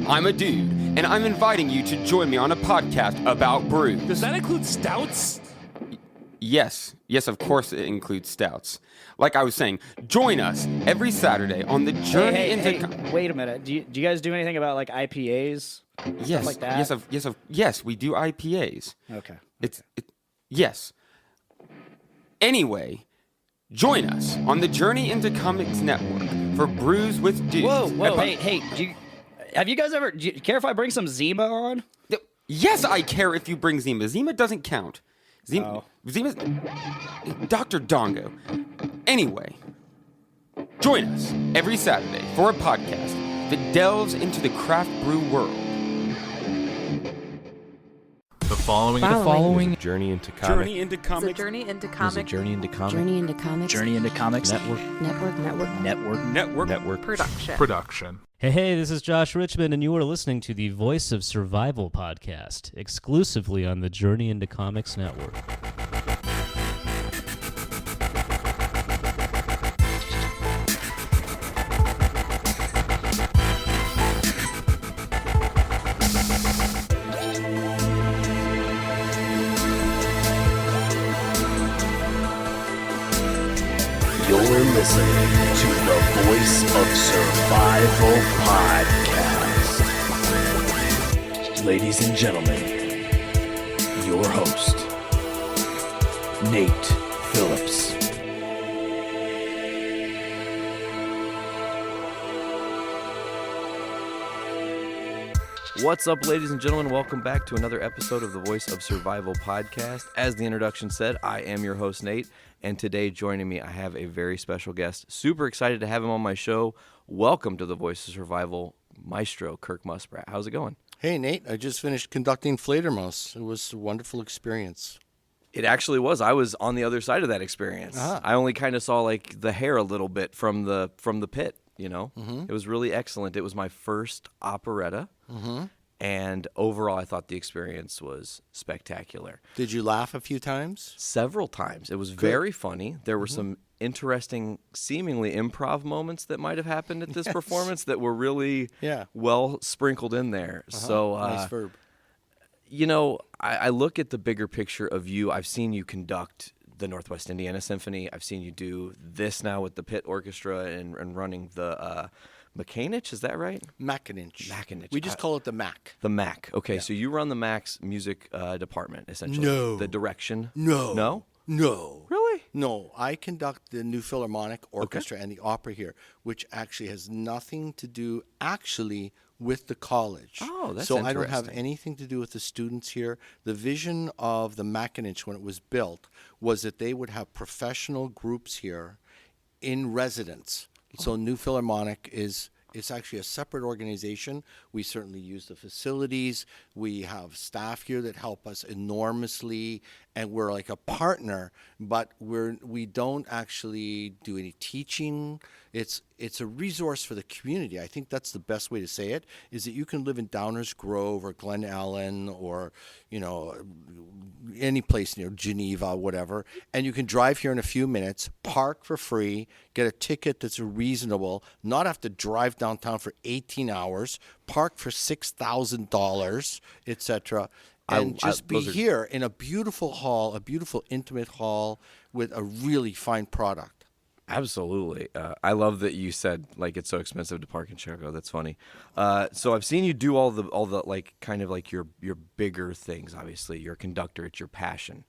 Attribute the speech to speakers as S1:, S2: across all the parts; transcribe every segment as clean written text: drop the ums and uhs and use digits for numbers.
S1: I'm a dude, and I'm inviting you to join me on a podcast about brews.
S2: Does that include stouts?
S1: Yes, of course it includes stouts. Like I was saying, join us every Saturday on the journey into...
S3: Wait a minute. Do you guys do anything about like IPAs?
S1: Yes,
S3: Stuff like that?
S1: yes, we do IPAs.
S3: Okay.
S1: Yes. Anyway, join us on the Journey into Comics Network for Brews with Dudes.
S3: Whoa, hey, have you guys ever... Do you care if I bring some Zima on?
S1: Yes, I care if you bring Zima. Zima doesn't count. Zima's... Dr. Dongo. Anyway, join us every Saturday for a podcast that delves into the craft brew world.
S4: The following
S5: Following.
S4: Journey into Comics.
S2: Journey into Comics.
S6: It's a journey into comics.
S5: Journey into Comics.
S7: Journey into Comics.
S5: Journey into Comics.
S2: Network.
S4: Production.
S8: Hey, this is Josh Richmond, and you are listening to the Voice of Survival podcast, exclusively on the Journey into Comics Network.
S9: You're listening to the Voice of Survival podcast. Ladies and gentlemen, your host, Nate Phillips.
S10: What's up, ladies and gentlemen? Welcome back to another episode of the Voice of Survival podcast. As the introduction said, I am your host, Nate, and today joining me, I have a very special guest. Super excited to have him on my show. Welcome to the Voice of Survival, Maestro Kirk Muspratt. How's it going?
S11: Hey, Nate. I just finished conducting Fledermaus. It was a wonderful experience.
S10: It actually was. I was on the other side of that experience. I only kind of saw like the hair a little bit from the pit, you know?
S11: Mm-hmm.
S10: It was really excellent. It was my first operetta.
S11: Mm-hmm.
S10: And overall, I thought the experience was spectacular.
S11: Did you laugh a few times?
S10: Several times. It was very funny. There were some interesting, seemingly improv moments that might have happened at this performance that were really well sprinkled in there. So,
S11: nice verb.
S10: You know, I look at the bigger picture of you. I've seen you conduct the Northwest Indiana Symphony. I've seen you do this now with the Pit Orchestra and running the... McCanich, is that right?
S11: Mackinich.
S10: We
S11: just call it the Mac.
S10: The Mac. Okay, so you run the Mac's music department, essentially.
S11: No.
S10: The direction.
S11: No.
S10: No?
S11: No.
S10: Really?
S11: No. I conduct the New Philharmonic Orchestra and the opera here, which actually has nothing to do actually with the college.
S10: Oh, that's
S11: so
S10: interesting.
S11: I don't have anything to do with the students here. The vision of the Mackinich when it was built was that they would have professional groups here in residence. So New Philharmonic it's actually a separate organization. We certainly use the facilities. We have staff here that help us enormously, and we're like a partner, but we don't actually do any teaching. It's a resource for the community. I think that's the best way to say it, is that you can live in Downers Grove or Glen Ellen or, any place near Geneva, whatever, and you can drive here in a few minutes, park for free, get a ticket that's reasonable, not have to drive downtown for 18 hours, park for $6,000, etc., and just be here in a beautiful hall, a beautiful intimate hall with a really fine product.
S10: Absolutely. I love that you said like it's so expensive to park in Chicago. That's funny. So I've seen you do all the like kind of like your bigger things. Obviously, you're a conductor. It's your passion.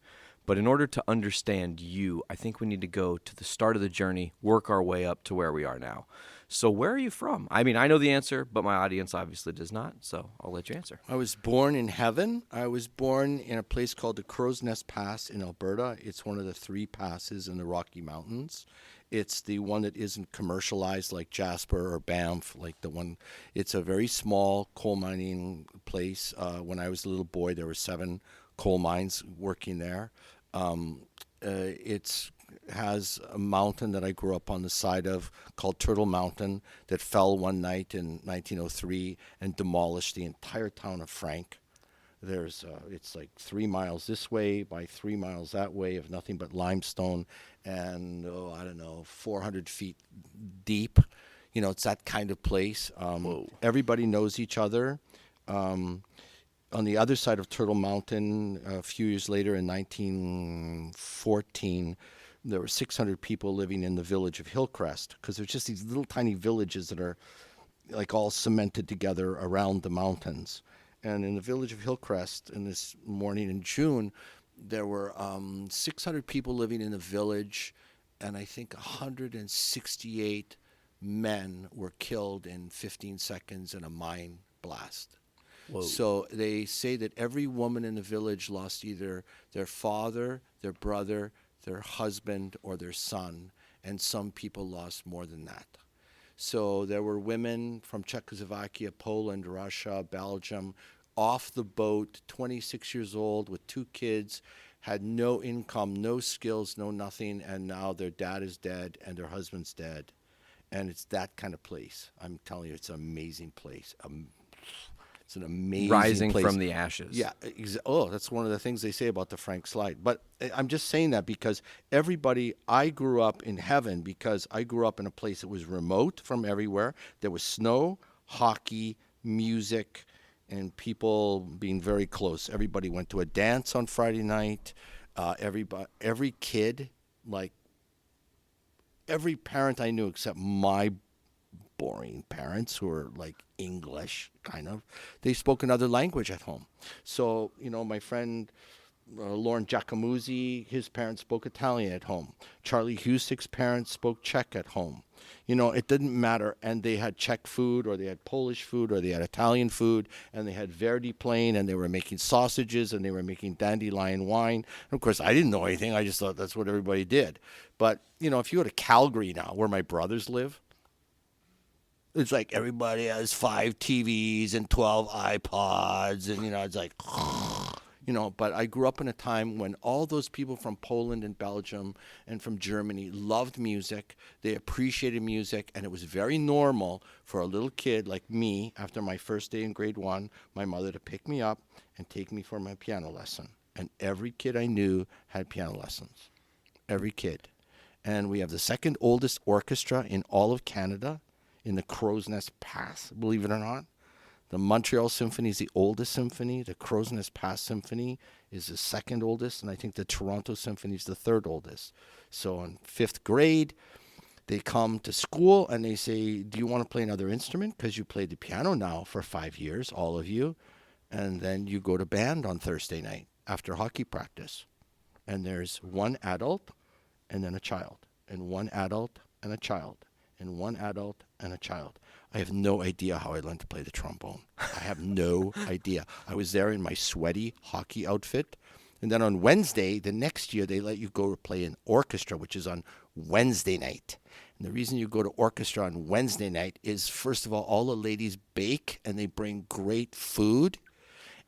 S10: But in order to understand you, I think we need to go to the start of the journey, work our way up to where we are now. So where are you from? I mean, I know the answer, but my audience obviously does not, so I'll let you answer.
S11: I was born in heaven. I was born in a place called the Crow's Nest Pass in Alberta. It's one of the 3 passes in the Rocky Mountains. It's the one that isn't commercialized like Jasper or Banff, like the one. It's a very small coal mining place. When I was a little boy, there were 7 coal mines working there. It has a mountain that I grew up on the side of called Turtle Mountain that fell one night in 1903 and demolished the entire town of Frank. It's like 3 miles this way by 3 miles that way of nothing but limestone and, 400 feet deep. It's that kind of place. Everybody knows each other. On the other side of Turtle Mountain, a few years later in 1914, there were 600 people living in the village of Hillcrest, because there's just these little tiny villages that are like all cemented together around the mountains. And in the village of Hillcrest, in this morning in June, there were 600 people living in the village, and I think 168 men were killed in 15 seconds in a mine blast. Whoa. So they say that every woman in the village lost either their father, their brother, their husband, or their son, and some people lost more than that. So there were women from Czechoslovakia, Poland, Russia, Belgium, off the boat, 26 years old with 2 kids, had no income, no skills, no nothing, and now their dad is dead and their husband's dead. And it's that kind of place. I'm telling you, it's an amazing place. It's an amazing
S10: Rising
S11: place.
S10: From the ashes.
S11: Yeah. That's one of the things they say about the Frank Slide. But I'm just saying that because I grew up in heaven because I grew up in a place that was remote from everywhere. There was snow, hockey, music, and people being very close. Everybody went to a dance on Friday night. Every kid, like every parent I knew except my boring parents who were like English, kind of, they spoke another language at home. So, my friend Lauren Giacomuzzi, his parents spoke Italian at home. Charlie Husick's parents spoke Czech at home. It didn't matter. And they had Czech food, or they had Polish food, or they had Italian food, and they had Verdi playing, and they were making sausages, and they were making dandelion wine. And of course, I didn't know anything. I just thought that's what everybody did. But, if you go to Calgary now, where my brothers live, it's like everybody has 5 TVs and 12 iPods, and, it's like, but I grew up in a time when all those people from Poland and Belgium and from Germany loved music. They appreciated music, and it was very normal for a little kid like me, after my first day in grade 1, my mother to pick me up and take me for my piano lesson. And every kid I knew had piano lessons. Every kid. And we have the second oldest orchestra in all of Canada, in the Crow's Nest Pass, believe it or not. The Montreal Symphony is the oldest symphony. The Crow's Nest Pass Symphony is the second oldest, and I think the Toronto Symphony is the third oldest. So in 5th grade, they come to school and they say, do you want to play another instrument? Because you played the piano now for 5 years, all of you. And then you go to band on Thursday night after hockey practice. And there's one adult and then a child, and one adult and a child, and one adult and a child. I have no idea how I learned to play the trombone. I have no idea. I was there in my sweaty hockey outfit. And then on Wednesday, the next year, they let you go to play an orchestra, which is on Wednesday night. And the reason you go to orchestra on Wednesday night is, first of all the ladies bake and they bring great food.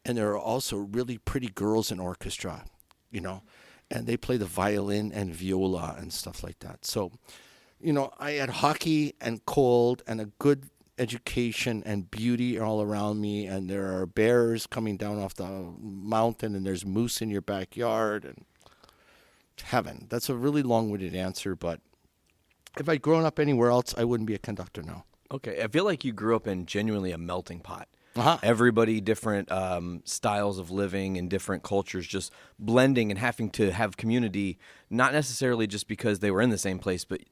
S11: And there are also really pretty girls in orchestra, and they play the violin and viola and stuff like that. So, I had hockey and cold and a good education and beauty all around me, and there are bears coming down off the mountain, and there's moose in your backyard, and heaven. That's a really long-winded answer, but if I'd grown up anywhere else, I wouldn't be a conductor now.
S10: Okay, I feel like you grew up in genuinely a melting pot.
S11: Uh-huh.
S10: Everybody, different styles of living and different cultures just blending and having to have community, not necessarily just because they were in the same place, but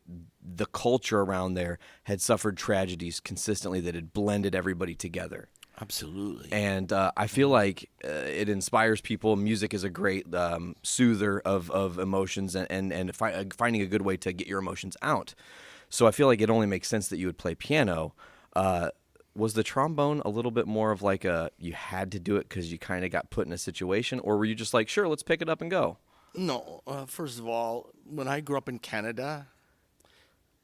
S10: the culture around there had suffered tragedies consistently that had blended everybody together.
S11: Absolutely.
S10: And I feel like it inspires people. Music is a great soother of emotions and finding a good way to get your emotions out. So I feel like it only makes sense that you would play piano. Was the trombone a little bit more of like you had to do it because you kind of got put in a situation, or were you just like, sure, let's pick it up and go?
S11: No. First of all, when I grew up in Canada,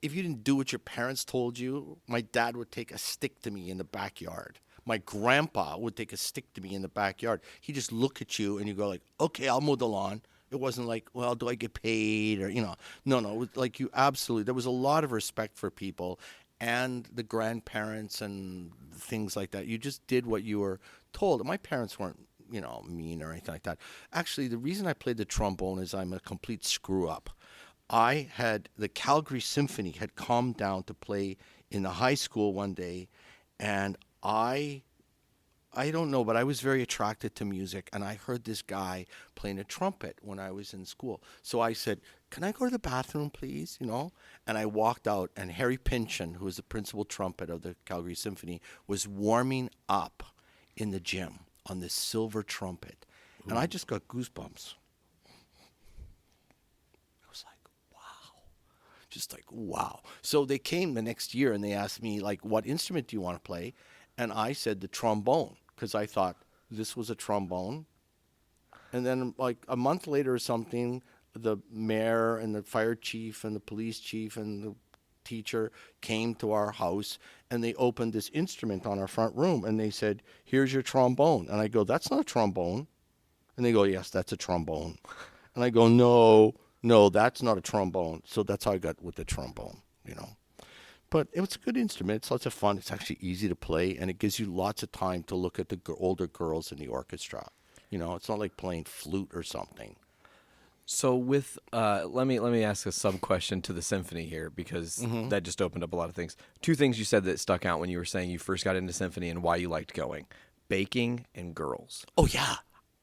S11: if you didn't do what your parents told you, my dad would take a stick to me in the backyard. My grandpa would take a stick to me in the backyard. He'd just look at you and you go like, okay, I'll mow the lawn. It wasn't like, well, do I get paid? Or, no. It was like you absolutely, there was a lot of respect for people and the grandparents and things like that. You just did what you were told. My parents weren't, mean or anything like that. Actually, the reason I played the trombone is I'm a complete screw up. the Calgary Symphony had come down to play in the high school one day, and I don't know, but I was very attracted to music, and I heard this guy playing a trumpet when I was in school. So I said, "Can I go to the bathroom, please?" And I walked out, and Harry Pynchon, who was the principal trumpet of the Calgary Symphony, was warming up in the gym on this silver trumpet, and I just got goosebumps. I was like, wow. Just like, wow. So they came the next year, and they asked me, like, what instrument do you want to play? And I said the trombone, because I thought this was a trombone. And then, like, a month later or something, the mayor and the fire chief and the police chief and the teacher came to our house, and they opened this instrument on our front room, and they said, "Here's your trombone." And I go, "That's not a trombone." And they go, "Yes, that's a trombone." And I go, no, that's not a trombone. So that's how I got with the trombone, But it's a good instrument. It's lots of fun. It's actually easy to play, and it gives you lots of time to look at the older girls in the orchestra. It's not like playing flute or something.
S10: So with let me ask a sub question to the symphony here, because that just opened up a lot of things. Two things you said that stuck out when you were saying you first got into symphony and why you liked going: baking and girls.
S11: Oh yeah.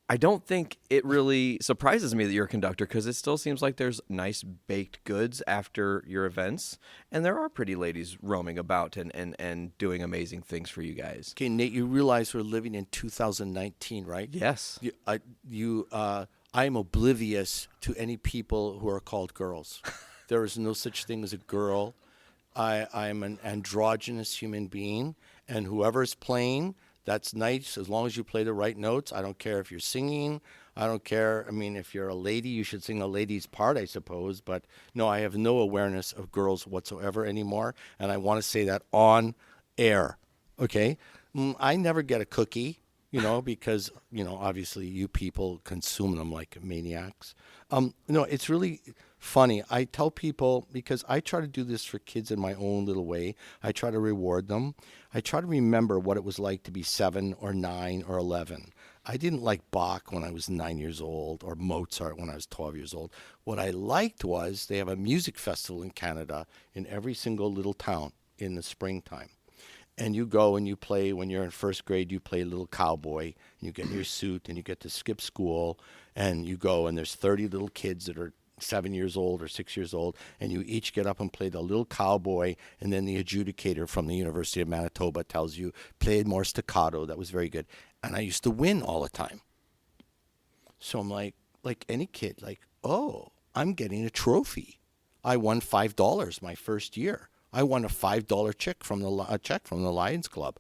S10: I don't think it really surprises me that you're a conductor, because it still seems like there's nice baked goods after your events, and there are pretty ladies roaming about and doing amazing things for you guys.
S11: Okay, Nate, you realize we're living in 2019, right?
S10: Yes.
S11: I am oblivious to any people who are called girls. There is no such thing as a girl. I am an androgynous human being, and whoever's playing, that's nice as long as you play the right notes. I don't care if you're singing. I don't care. I mean, if you're a lady, you should sing a lady's part, I suppose. But no, I have no awareness of girls whatsoever anymore, and I want to say that on air, okay? I never get a cookie, because, obviously you people consume them like maniacs. It's really funny. I tell people, because I try to do this for kids in my own little way. I try to reward them. I try to remember what it was like to be 7 or 9 or 11. I didn't like Bach when I was 9 years old, or Mozart when I was 12 years old. What I liked was they have a music festival in Canada in every single little town in the springtime. And you go and you play, when you're in first grade, you play Little Cowboy, and you get in your suit, and you get to skip school, and you go, and there's 30 little kids that are 7 years old or 6 years old, and you each get up and play the Little Cowboy, and then the adjudicator from the University of Manitoba tells you, play more staccato. That was very good. And I used to win all the time. So I'm like any kid, oh, I'm getting a trophy. I won $5 my first year. I won a $5 check from the Lions Club.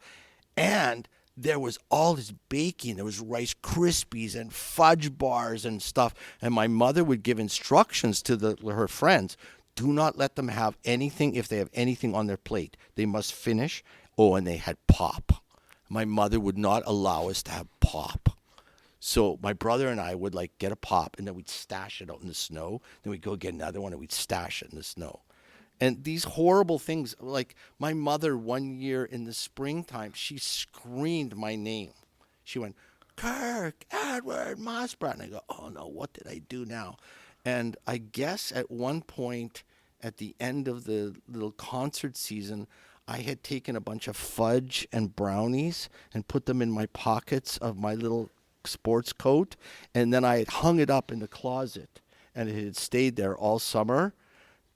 S11: And there was all this baking. There was Rice Krispies and fudge bars and stuff. And my mother would give instructions to her friends. Do not let them have anything if they have anything on their plate. They must finish. Oh, and they had pop. My mother would not allow us to have pop. So my brother and I would get a pop, and then we'd stash it out in the snow. Then we'd go get another one, and we'd stash it in the snow. And these horrible things, like my mother one year in the springtime, she screamed my name. She went, "Kirk, Edward, Muspratt." And I go, oh no, what did I do now? And I guess at one point at the end of the little concert season, I had taken a bunch of fudge and brownies and put them in my pockets of my little sports coat. And then I had hung it up in the closet, and it had stayed there all summer.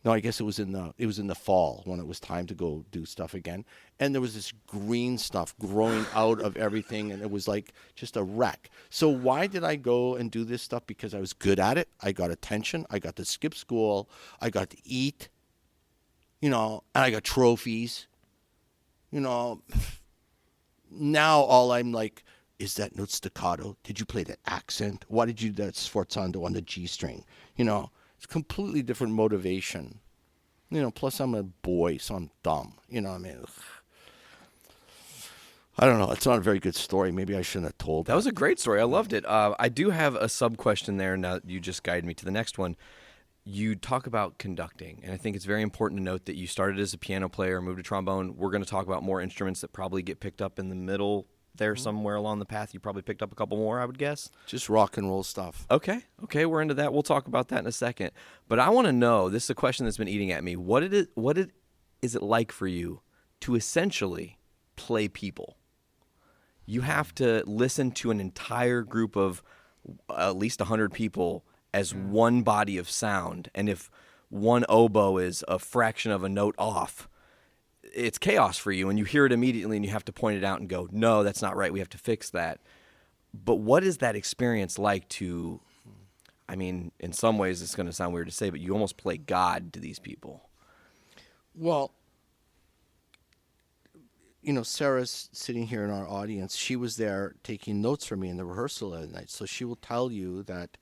S11: No, I guess it was in the fall when it was time to go do stuff again. And there was this green stuff growing out of everything, and it was like just a wreck. So why did I go and do this stuff? Because I was good at it. I got attention. I got to skip school. I got to eat, and I got trophies. Now all I'm like, is that note staccato? Did you play that accent? Why did you do that sforzando on the G string? It's completely different motivation. Plus I'm a boy, so I'm dumb. I mean, I don't know. It's not a very good story. Maybe I shouldn't have told
S10: that. That was a great story. I loved it. I do have a sub-question there. Now that you just guided me to the next one. You talk about conducting, and I think it's very important to note that you started as a piano player, moved to trombone. We're going to talk about more instruments that probably get picked up in the middle there somewhere along the path. You probably picked up a couple more, I would guess.
S11: Just rock and roll stuff.
S10: Okay, we're into that. We'll talk about that in a second. But I want to know, this is a question that's been eating at me. What is it like for you to essentially play people? You have to listen to an entire group of at least 100 people as one body of sound. And if one oboe is a fraction of a note off, it's chaos for you, and you hear it immediately, and you have to point it out and go, no, that's not right. We have to fix that. But what is that experience like to, I mean, in some ways it's going to sound weird to say, but you almost play God to these people.
S11: Well, you know, Sarah's sitting here in our audience. She was there taking notes for me in the rehearsal the other night. So she will tell you that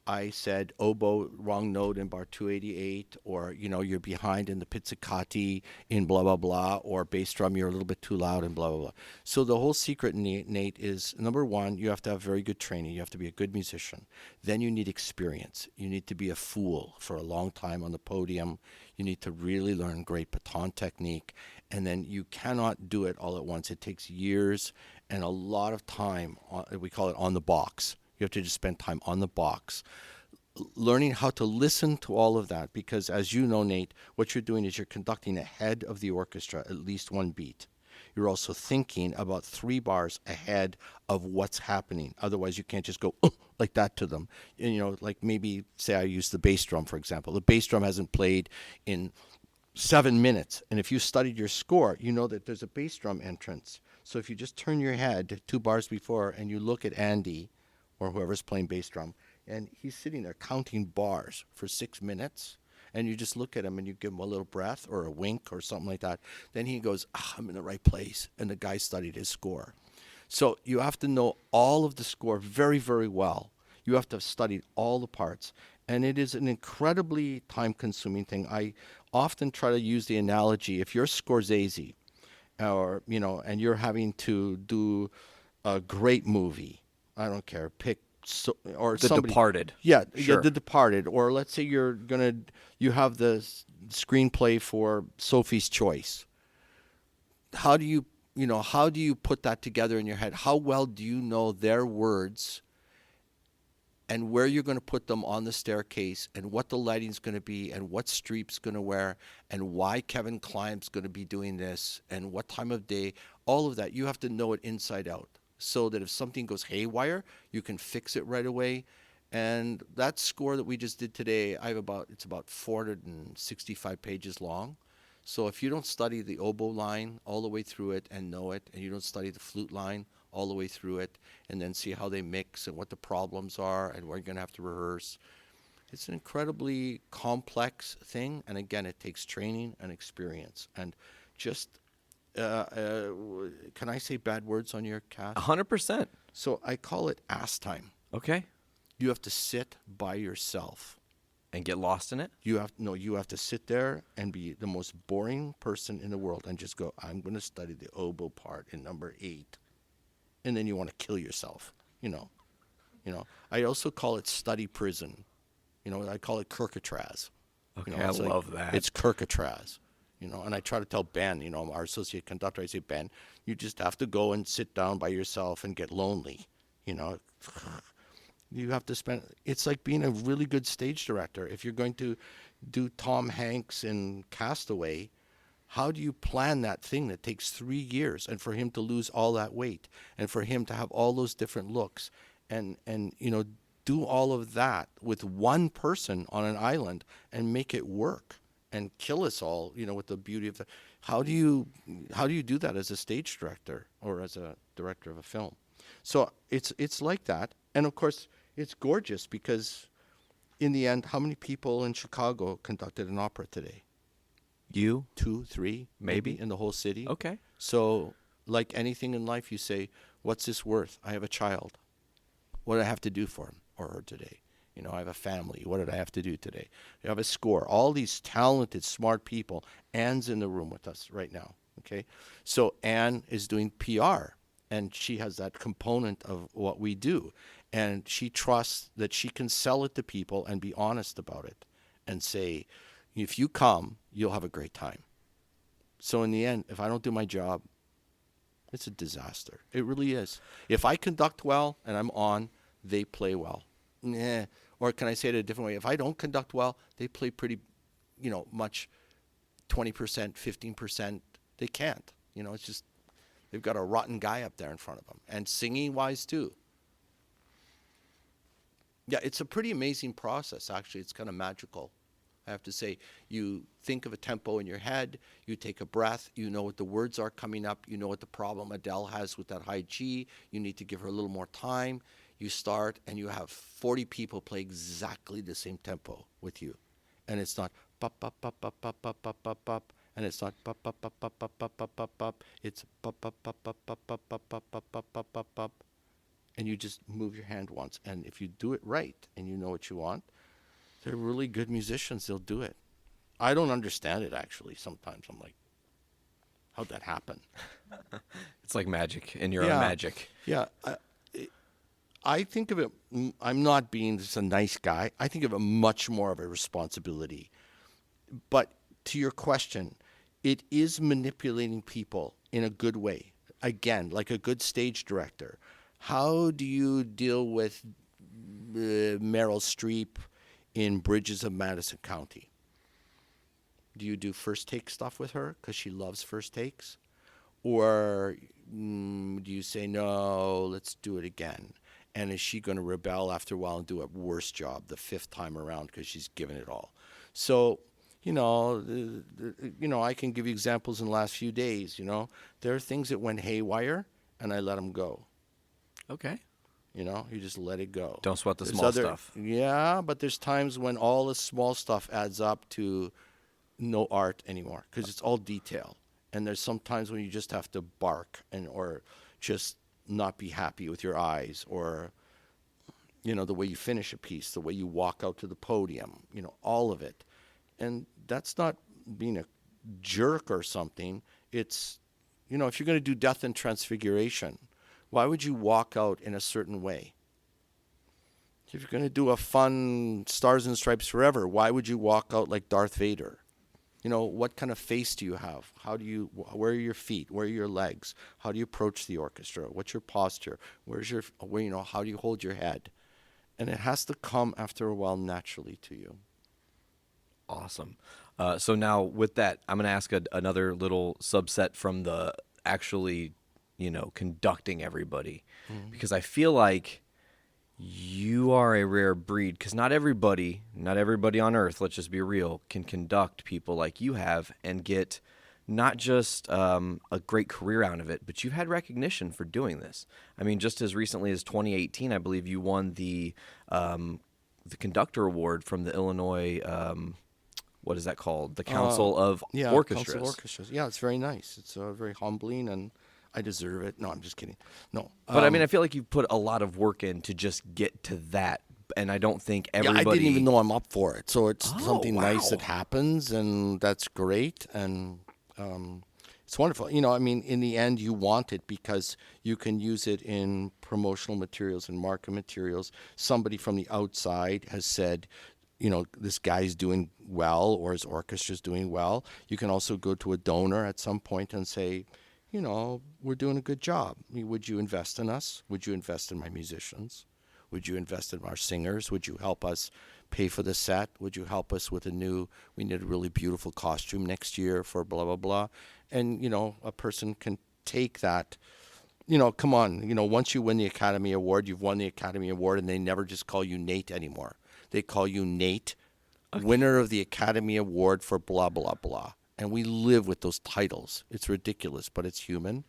S11: I said oboe, wrong note in bar 288, or, you know, you're behind in the pizzicati in blah, blah, blah, or bass drum, you're a little bit too loud and blah, blah, blah. So the whole secret, Nate, is, number one, you have to have very good training. You have to be a good musician. Then you need experience. You need to be a fool for a long time on the podium. You need to really learn great baton technique. And then you cannot do it all at once. It takes years and a lot of time. We call it on the box. You have to just spend time on the box, learning how to listen to all of that. Because as you know, Nate, what you're doing is you're conducting ahead of the orchestra at least one beat. You're also thinking about 3 bars ahead of what's happening. Otherwise, you can't just go like that to them. And, you know, like maybe say I use the bass drum, for example. The bass drum hasn't played in 7 minutes. And if you studied your score, you know that there's a bass drum entrance. So if you just turn your head 2 bars before and you look at Andy or whoever's playing bass drum, and he's sitting there counting bars for 6 minutes, and you just look at him and you give him a little breath or a wink or something like that, then he goes, I'm in the right place, and the guy studied his score. So you have to know all of the score very, very well. You have to have studied all the parts, and it is an incredibly time-consuming thing. I often try to use the analogy, if you're Scorsese, or, you know, and you're having to do a great movie, I don't care, pick or
S10: The
S11: somebody.
S10: Departed.
S11: Yeah,
S10: Sure.
S11: yeah, The Departed. Or let's say you have the screenplay for Sophie's Choice. How do you put that together in your head? How well do you know their words and where you're going to put them on the staircase and what the lighting's going to be and what Streep's going to wear and why Kevin Klime's going to be doing this and what time of day, all of that. You have to know it inside out, so that if something goes haywire, you can fix it right away. And that score that we just did today, it's about 465 pages long. So if you don't study the oboe line all the way through it and know it, and you don't study the flute line all the way through it, and then see how they mix and what the problems are and where you're going to have to rehearse, it's an incredibly complex thing. And again, it takes training and experience. And just can I say bad words on your cast?
S10: 100%.
S11: So I call it ass time.
S10: Okay.
S11: You have to sit by yourself.
S10: And get lost in it?
S11: You have to sit there and be the most boring person in the world and just go, I'm going to study the oboe part in number 8. And then you want to kill yourself, you know. I also call it study prison. You know, I call it Kirkatraz.
S10: Okay,
S11: You know,
S10: I
S11: it's
S10: love that.
S11: It's Kirkatraz. You know, and I try to tell Ben, you know, our associate conductor, I say, Ben, you just have to go and sit down by yourself and get lonely. You know, you have to it's like being a really good stage director. If you're going to do Tom Hanks in Castaway, how do you plan that thing that takes 3 years and for him to lose all that weight and for him to have all those different looks and you know, do all of that with one person on an island and make it work and kill us all, you know, with the beauty of how do you do that as a stage director or as a director of a film? So it's like that. And of course it's gorgeous because in the end, how many people in Chicago conducted an opera today?
S10: You?
S11: 2, 3, maybe in the whole city.
S10: Okay.
S11: So like anything in life, you say, what's this worth? I have a child. What do I have to do for him or her today? You know, I have a family. What did I have to do today? I have a score. All these talented, smart people. Anne's in the room with us right now, okay? So Anne is doing PR, and she has that component of what we do. And she trusts that she can sell it to people and be honest about it and say, if you come, you'll have a great time. So in the end, if I don't do my job, It's a disaster. It really is. If I conduct well and I'm on, they play well. Or can I say it a different way? If I don't conduct well, they play pretty, much 20%, 15%. They can't. It's just they've got a rotten guy up there in front of them. And singing-wise, too. Yeah, it's a pretty amazing process, actually. It's kind of magical. I have to say, you think of a tempo in your head, you take a breath, you know what the words are coming up, you know what the problem Adele has with that high G, you need to give her a little more time. You start and you have 40 people play exactly the same tempo with you. And it's not pop, pop, pop, pop, pop, pop, pop, pop, pop, and it's not pop, pop, pop, pop, pop, pop, pop, pop, pop, it's pop, pop, pop, pop, pop, pop, pop, pop, pop, pop, pop, pop, pop, and you just move your hand once. And if you do it right and you know what you want, they're really good musicians. They'll do it. I don't understand it, actually. Sometimes I'm like, how'd that happen?
S10: It's like magic in your own magic.
S11: Yeah. I think of it, I'm not being just a nice guy. I think of it much more of a responsibility. But to your question, it is manipulating people in a good way. Again, like a good stage director. How do you deal with Meryl Streep in Bridges of Madison County? Do you do first take stuff with her because she loves first takes? Or do you say, no, let's do it again? And is she going to rebel after a while and do a worse job the fifth time around because she's given it all? So, I can give you examples in the last few days, There are things that went haywire, and I let them go.
S10: Okay.
S11: You just let it go.
S10: Don't sweat the small stuff.
S11: Yeah, but there's times when all the small stuff adds up to no art anymore because it's all detail. And there's some times when you just have to bark or just not be happy with your eyes or, the way you finish a piece, the way you walk out to the podium, all of it. And that's not being a jerk or something. It's, if you're going to do Death and Transfiguration, why would you walk out in a certain way? If you're going to do a fun Stars and Stripes Forever, why would you walk out like Darth Vader? What kind of face do you have? Where are your feet? Where are your legs? How do you approach the orchestra? What's your posture? How do you hold your head? And it has to come after a while naturally to you.
S10: Awesome. So now with that, I'm going to ask another little subset from the actually, conducting everybody. Mm-hmm. Because I feel like you are a rare breed because not everybody on earth, let's just be real, can conduct people like you have and get not just a great career out of it, but you've had recognition for doing this. I mean, just as recently as 2018, I believe you won the Conductor Award from the Illinois, what is that called? The Council of Orchestras.
S11: Council of Orchestras. Yeah, it's very nice. It's very humbling and I deserve it. No, I'm just kidding. No.
S10: But I feel like you've put a lot of work in to just get to that. And I don't think everybody...
S11: Yeah, I didn't even know I'm up for it. So it's something nice that happens, and that's great. And it's wonderful. In the end, you want it because you can use it in promotional materials and market materials. Somebody from the outside has said, this guy's doing well or his orchestra's doing well. You can also go to a donor at some point and say, we're doing a good job. Would you invest in us? Would you invest in my musicians? Would you invest in our singers? Would you help us pay for the set? Would you help us with we need a really beautiful costume next year for blah, blah, blah. And, a person can take that, come on, once you win the Academy Award, you've won the Academy Award and they never just call you Nate anymore. They call you Nate, winner of the Academy Award for blah, blah, blah. And we live with those titles. It's ridiculous, but it's human.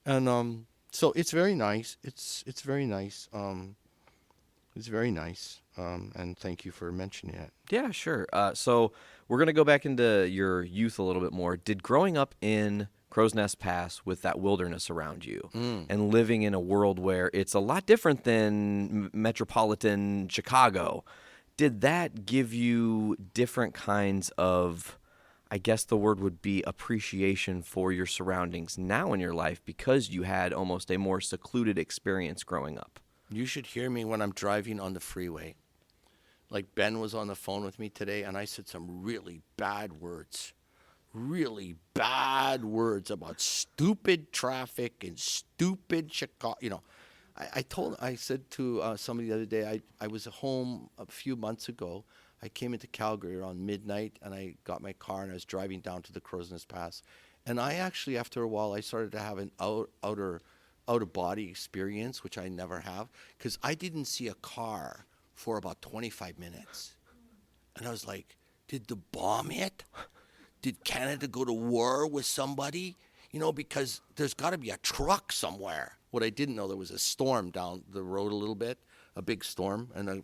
S11: And so it's very nice. It's very nice. It's very nice. And thank you for mentioning it.
S10: Yeah, sure. So we're going to go back into your youth a little bit more. Did growing up in Crow's Nest Pass with that wilderness around you and living in a world where it's a lot different than metropolitan Chicago, did that give you different kinds of, I guess the word would be appreciation for your surroundings now in your life because you had almost a more secluded experience growing up?
S11: You should hear me when I'm driving on the freeway. Like Ben was on the phone with me today, and I said some really bad words. really bad words about stupid traffic and stupid Chicago. You know, I said to somebody the other day, I was home a few months ago. I came into Calgary around midnight, and I got my car, and I was driving down to the Crow's Nest Pass. And I actually, after a while, I started to have an out-of-body experience, which I never have, because I didn't see a car for about 25 minutes. And I was like, did the bomb hit? Did Canada go to war with somebody? You know, because there's got to be a truck somewhere. What I didn't know, there was a storm down the road a little bit, a big storm, and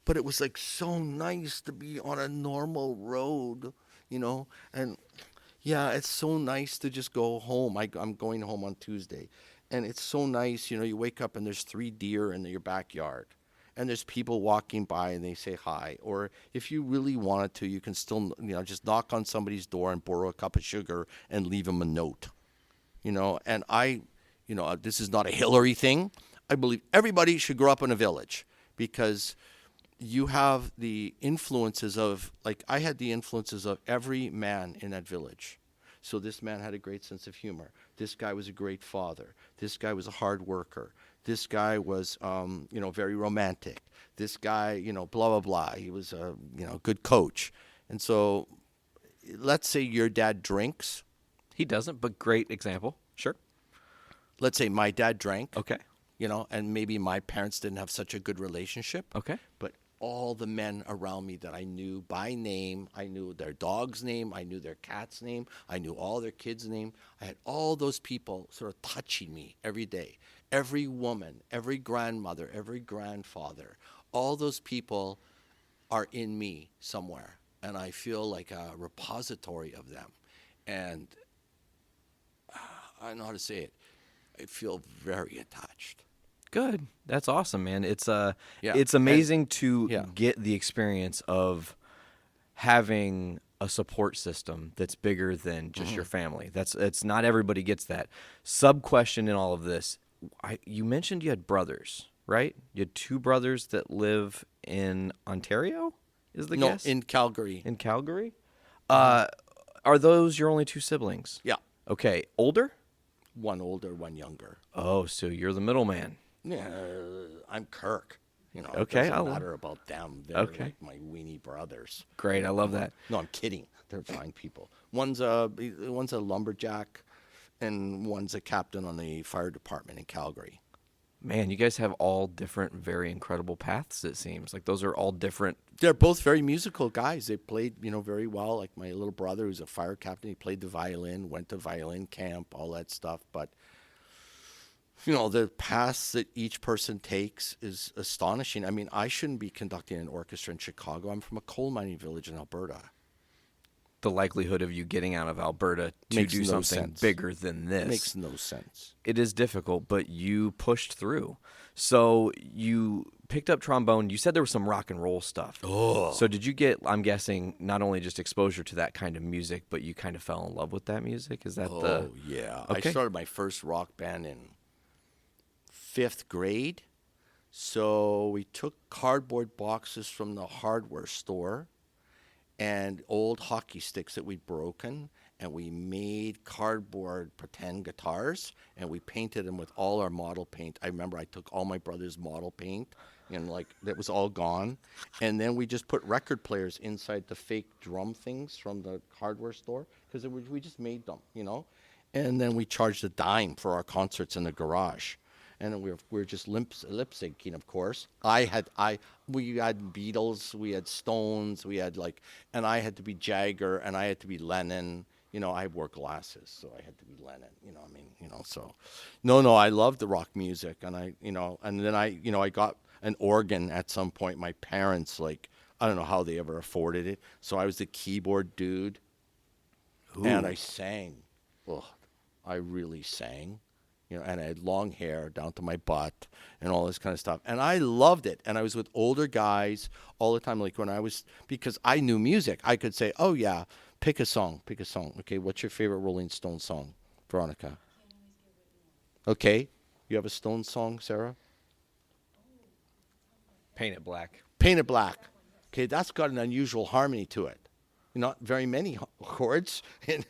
S11: but it was like so nice to be on a normal road, you know, and yeah, it's so nice to just go home. I'm going home on Tuesday, and it's so nice, you know, you wake up and there's 3 deer in your backyard, and there's people walking by and they say hi, or if you really wanted to, you can still, you know, just knock on somebody's door and borrow a cup of sugar and leave them a note, you know, and this is not a Hillary thing. I believe everybody should grow up in a village, because you have the influences of, like, I had the influences of every man in that village. So this man had a great sense of humor. This guy was a great father. This guy was a hard worker. This guy was, very romantic. This guy, blah, blah, blah. He was a, good coach. And so let's say your dad drinks.
S10: He doesn't, but great example. Sure.
S11: Let's say my dad drank.
S10: Okay.
S11: And maybe my parents didn't have such a good relationship.
S10: Okay.
S11: But all the men around me that I knew by name, I knew their dog's name, I knew their cat's name, I knew all their kids' name. I had all those people sort of touching me every day. Every woman, every grandmother, every grandfather, all those people are in me somewhere. And I feel like a repository of them. And I don't know how to say it. I feel very attached.
S10: Good. That's awesome, man. It's
S11: Yeah.
S10: it's amazing
S11: And-
S10: to
S11: yeah.
S10: get the experience of having a support system that's bigger than just your family. It's not everybody gets that. Sub question in all of this. You mentioned you had brothers, right? You had 2 brothers that live in Ontario? Is the
S11: No,
S10: guess?
S11: in Calgary.
S10: In Calgary? Are those your only 2 siblings?
S11: Yeah.
S10: Okay. Older?
S11: One older, one younger.
S10: Oh, so you're the middleman.
S11: Yeah, I'm Kirk.
S10: Okay,
S11: it
S10: I'll-
S11: doesn't matter about them. They're
S10: Okay.
S11: like my weenie brothers.
S10: Great. I love that.
S11: No, I'm kidding. They're fine people. One's a lumberjack, and one's a captain on the fire department in Calgary.
S10: Man, you guys have all different, very incredible paths, it seems. Like, those are all different.
S11: They're both very musical guys. They played, very well. Like my little brother, who's a fire captain, he played the violin, went to violin camp, all that stuff. But, the paths that each person takes is astonishing. I mean, I shouldn't be conducting an orchestra in Chicago. I'm from a coal mining village in Alberta.
S10: The likelihood of you getting out of Alberta to
S11: Makes
S10: do
S11: no
S10: something
S11: sense.
S10: bigger than this.
S11: It makes no sense.
S10: It is difficult, but you pushed through. So you picked up trombone. You said there was some rock and roll stuff.
S11: Oh.
S10: So did you get, I'm guessing, not only just exposure to that kind of music, but you kind of fell in love with that music? Is that
S11: Oh, yeah.
S10: Okay.
S11: I started my first rock band in 5th grade. So we took cardboard boxes from the hardware store and old hockey sticks that we'd broken, and we made cardboard pretend guitars, and we painted them with all our model paint. I remember I took all my brother's model paint, and that was all gone. And then we just put record players inside the fake drum things from the hardware store, because we just made them, And then we charged a dime for our concerts in the garage. And then we were just lip syncing, of course. We had Beatles, we had Stones, and I had to be Jagger, and I had to be Lennon. I wore glasses, so I had to be Lennon. So, no, I loved the rock music, and and then I got an organ at some point. My parents, I don't know how they ever afforded it, so I was the keyboard dude, and I sang. Well, I really sang. And I had long hair down to my butt and all this kind of stuff. And I loved it. And I was with older guys all the time. Because I knew music, I could say, oh, yeah, pick a song. Okay, what's your favorite Rolling Stones song, Veronica? Okay, you have a Stones song, Sarah?
S10: Paint It Black?
S11: Paint It Black. Okay, that's got an unusual harmony to it. not very many chords. And,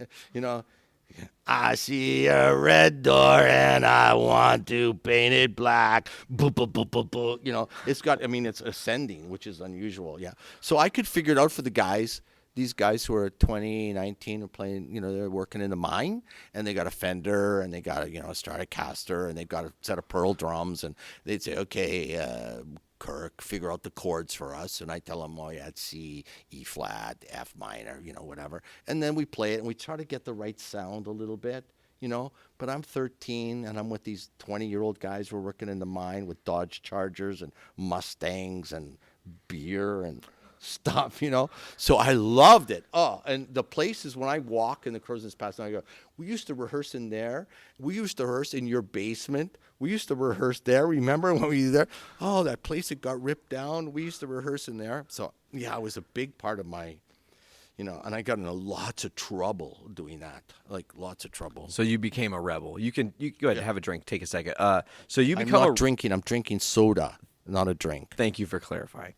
S11: I see a red door and I want to paint it black. Boop, boop, boop, boop, boop. It's got, it's ascending, which is unusual. Yeah. So I could figure it out for the guys. These guys who are 20, 19 are playing, they're working in the mine, and they got a Fender, and they got a, a Stratocaster, and they've got a set of pearl drums, and they'd say, okay, Kirk, figure out the chords for us. And I tell them, oh, yeah, it's C, E flat, F minor, whatever. And then we play it, and we try to get the right sound a little bit, But I'm 13, and I'm with these 20-year-old guys who are working in the mine with Dodge Chargers and Mustangs and beer and stuff, So I loved it. Oh, and the places when I walk in the Crow's Nest Pass, and I go, we used to rehearse in there. We used to rehearse in your basement. We used to rehearse there. Remember when we were there? Oh, that place that got ripped down. We used to rehearse in there. So, yeah, it was a big part of my, and I got into lots of trouble doing that, like lots of trouble.
S10: So you became a rebel. You go ahead and have a drink. Take a second. So you
S11: I'm
S10: become
S11: not drinking. I'm drinking soda, not a drink.
S10: Thank you for clarifying.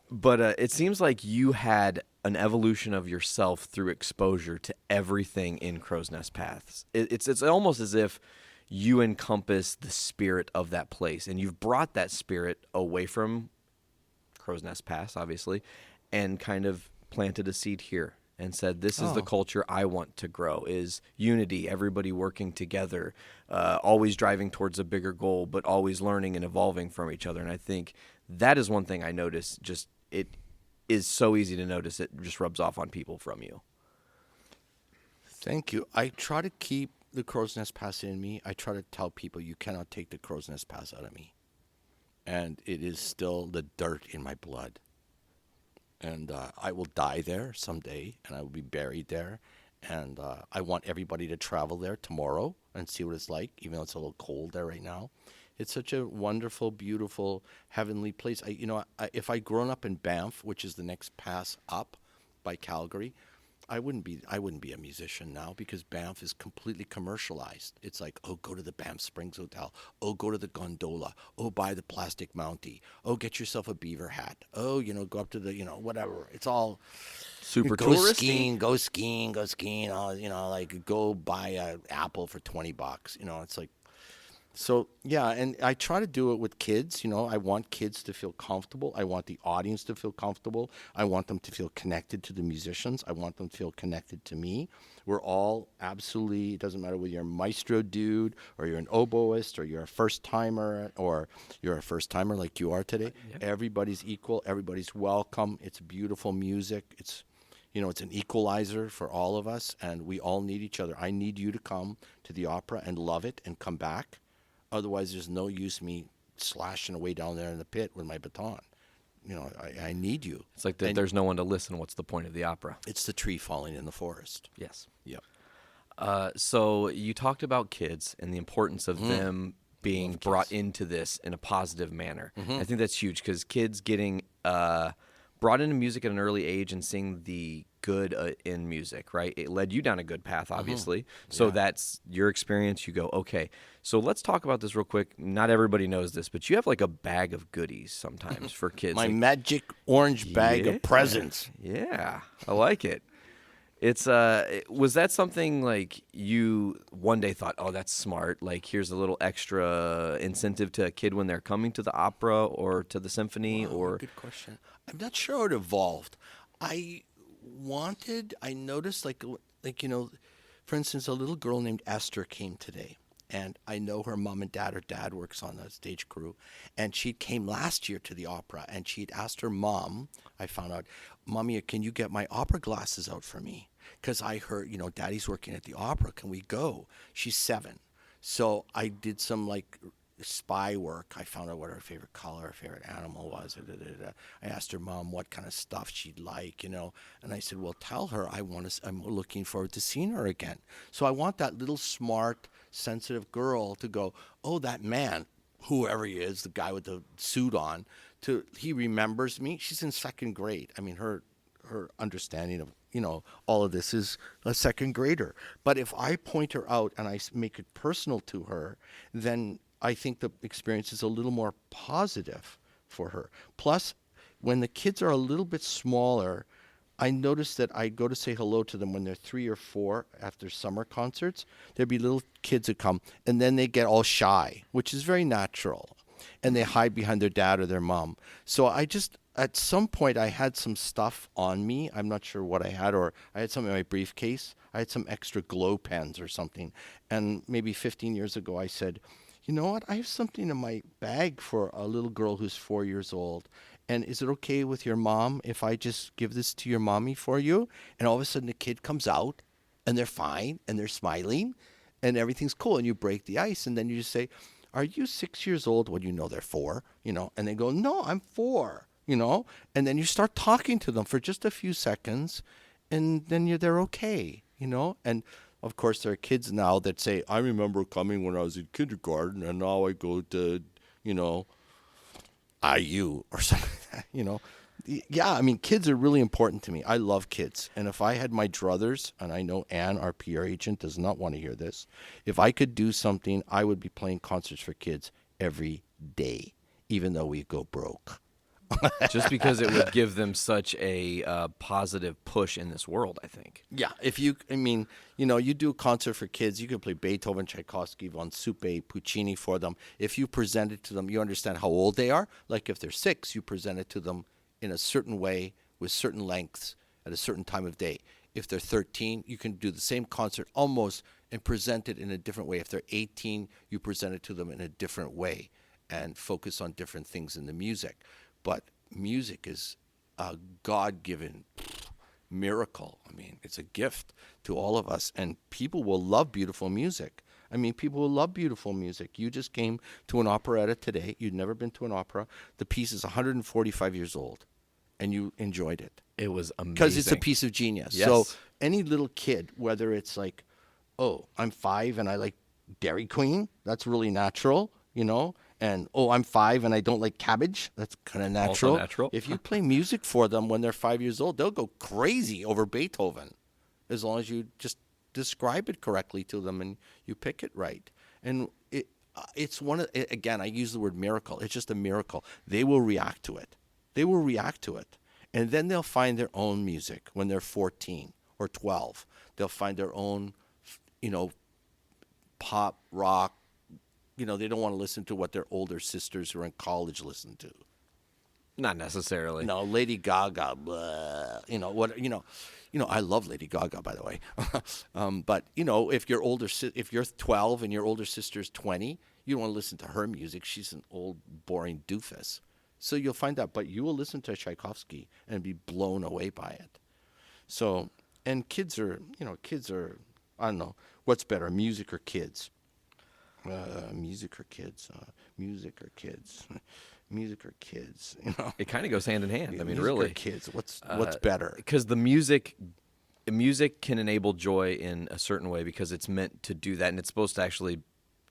S10: But it seems like you had an evolution of yourself through exposure to everything in Crow's Nest Paths. It's almost as if you encompass the spirit of that place, and you've brought that spirit away from Crow's Nest Pass, obviously, and kind of planted a seed here and said, this is the culture I want to grow, is unity, everybody working together, always driving towards a bigger goal, but always learning and evolving from each other. And I think that is one thing I noticed. Just it is so easy to notice. It just rubs off on people from you.
S11: Thank you. I try to keep the Crow's Nest Pass in me. I try to tell people you cannot take the Crow's Nest Pass out of me. And it is still the dirt in my blood. And I will die there someday, and I will be buried there. And I want everybody to travel there tomorrow and see what it's like, even though it's a little cold there right now. It's such a wonderful, beautiful, heavenly place. If I'd grown up in Banff, which is the next pass up by Calgary, I wouldn't be a musician now, because Banff is completely commercialized. It's like, oh, go to the Banff Springs Hotel. Oh, go to the gondola. Oh, buy the plastic Mountie. Oh, get yourself a beaver hat. Oh, go up to the, whatever. It's all
S10: Super
S11: go
S10: touristy.
S11: skiing. Oh, like go buy an apple for $20. It's like. So, yeah, and I try to do it with kids. I want kids to feel comfortable. I want the audience to feel comfortable. I want them to feel connected to the musicians. I want them to feel connected to me. We're all absolutely, it doesn't matter whether you're a maestro dude or you're an oboist or you're a first-timer like you are today. Yep. Everybody's equal. Everybody's welcome. It's beautiful music. It's an equalizer for all of us, and we all need each other. I need you to come to the opera and love it and come back. Otherwise, there's no use me slashing away down there in the pit with my baton. I need you.
S10: It's like there's no one to listen. What's the point of the opera?
S11: It's the tree falling in the forest.
S10: Yes.
S11: Yep.
S10: So you talked about kids and the importance of them being brought into this in a positive manner. I think that's huge, because kids getting brought into music at an early age and seeing the good in music, right? It led you down a good path, obviously. So that's your experience. You go, okay, so let's talk about this real quick. Not everybody knows this, but you have like a bag of goodies sometimes for kids.
S11: My magic orange bag of presents.
S10: Yeah, I like it. It's was that something like you one day thought, oh, that's smart, like here's a little extra incentive to a kid when they're coming to the opera or to the symphony? Or
S11: good question. I'm not sure it evolved. I noticed like for instance, a little girl named Esther came today, and I know her mom and dad. Her dad works on the stage crew, and she came last year to the opera, and she'd asked her mom, I found out, Mommy, can you get my opera glasses out for me? Because I heard, Daddy's working at the opera. Can we go? She's 7. So I did some spy work. I found out what her favorite color, her favorite animal was. I asked her mom what kind of stuff she'd like, and I said, well, tell her I'm looking forward to seeing her again. So I want that little smart, sensitive girl to go, oh, that man, whoever he is, the guy with the suit on, he remembers me. She's in 2nd grade. I mean, her understanding of all of this is a 2nd grader. But if I point her out and I make it personal to her, then I think the experience is a little more positive for her. Plus, when the kids are a little bit smaller, I noticed that I go to say hello to them when they're 3 or 4 after summer concerts. There'd be little kids that come, and then they get all shy, which is very natural, and they hide behind their dad or their mom. So at some point, I had some stuff on me. I'm not sure what I had, or I had something in my briefcase. I had some extra glow pens or something. And maybe 15 years ago, I said, you know what? I have something in my bag for a little girl who's 4 years old. And is it okay with your mom if I just give this to your mommy for you? And all of a sudden the kid comes out and they're fine and they're smiling and everything's cool. And you break the ice and then you just say, are you 6 years old? Well, you know they're 4, and they go, no, I'm 4, And then you start talking to them for just a few seconds and then they're okay, And of course there are kids now that say, I remember coming when I was in kindergarten and now I go to, IU or something like that, Yeah, I mean, kids are really important to me. I love kids. And if I had my druthers, and I know Anne, our PR agent, does not want to hear this, if I could do something, I would be playing concerts for kids every day, even though we go broke.
S10: Just because it would give them such a positive push in this world, I think.
S11: Yeah, you do a concert for kids, you can play Beethoven, Tchaikovsky, von Suppe, Puccini for them. If you present it to them, you understand how old they are. Like if they're 6, you present it to them in a certain way with certain lengths at a certain time of day. If they're 13, you can do the same concert almost and present it in a different way. If they're 18, you present it to them in a different way and focus on different things in the music. But music is a God-given miracle. I mean, it's a gift to all of us, and people will love beautiful music. People will love beautiful music. You just came to an operetta today. You'd never been to an opera. The piece is 145 years old, and you enjoyed it.
S10: It was amazing.
S11: Because it's a piece of genius.
S10: Yes.
S11: So any little kid, whether it's like, oh, I'm 5 and I like Dairy Queen, that's really natural, And, oh, I'm 5 and I don't like cabbage. That's kind of natural.
S10: Also natural.
S11: If you play music for them when they're 5 years old, they'll go crazy over Beethoven, as long as you just describe it correctly to them and you pick it right. And it's again, I use the word miracle. It's just a miracle. They will react to it. And then they'll find their own music when they're 14 or 12. They'll find their own, pop, rock. They don't want to listen to what their older sisters who are in college listen to.
S10: Not necessarily.
S11: No, Lady Gaga, blah. I love Lady Gaga, by the way. But if you're 12 and your older sister's 20, you don't want to listen to her music. She's an old, boring doofus. So you'll find out, but you will listen to Tchaikovsky and be blown away by it. So, and kids are, I don't know, what's better, music or kids? Music or kids? Music or kids? Music or kids?
S10: It kind of goes hand in hand.
S11: Music
S10: really.
S11: Or kids? What's better?
S10: Because the music can enable joy in a certain way because it's meant to do that, and it's supposed to actually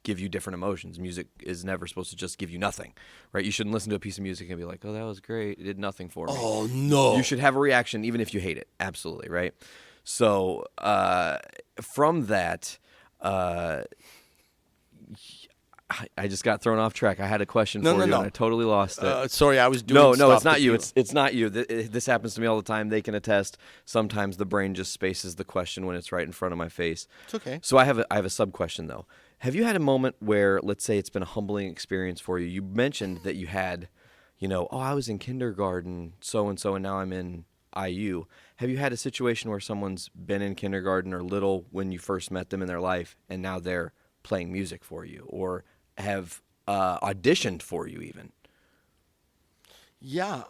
S10: give you different emotions. Music is never supposed to just give you nothing, right? You shouldn't listen to a piece of music and be like, "Oh, that was great. It did nothing for me."
S11: Oh no!
S10: You should have a reaction even if you hate it. Absolutely, right? So from that. I just got thrown off track. I had a question for you, and I totally lost it.
S11: Sorry, I was doing
S10: No, it's not you. It's not you. This happens to me all the time. They can attest. Sometimes the brain just spaces the question when it's right in front of my face.
S11: It's okay.
S10: So I have a sub-question, though. Have you had a moment where, let's say it's been a humbling experience for you? You mentioned that you had, I was in kindergarten, so-and-so, and now I'm in IU. Have you had a situation where someone's been in kindergarten or little when you first met them in their life, and now they're playing music for you, or have auditioned for you even?
S11: Yeah,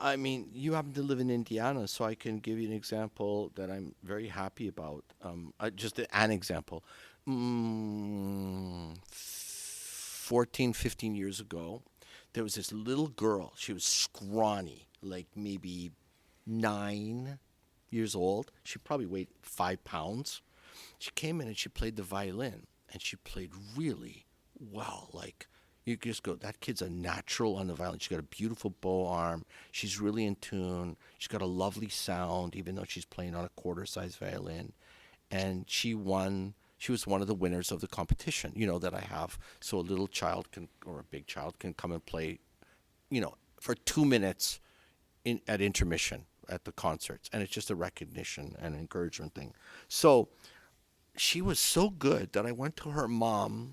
S11: you happen to live in Indiana, so I can give you an example that I'm very happy about. Just an example. 14, 15 years ago, there was this little girl. She was scrawny, like maybe 9 years old. She probably weighed 5 pounds. She came in and she played the violin, and she played really well. Like, you just go, that kid's a natural on the violin. She's got a beautiful bow arm. She's really in tune. She's got a lovely sound, even though she's playing on a quarter-size violin. And she won. She was one of the winners of the competition, that I have. So a little child or a big child can come and play, for 2 minutes at intermission. at the concerts, and it's just a recognition and encouragement thing. So she was so good that I went to her mom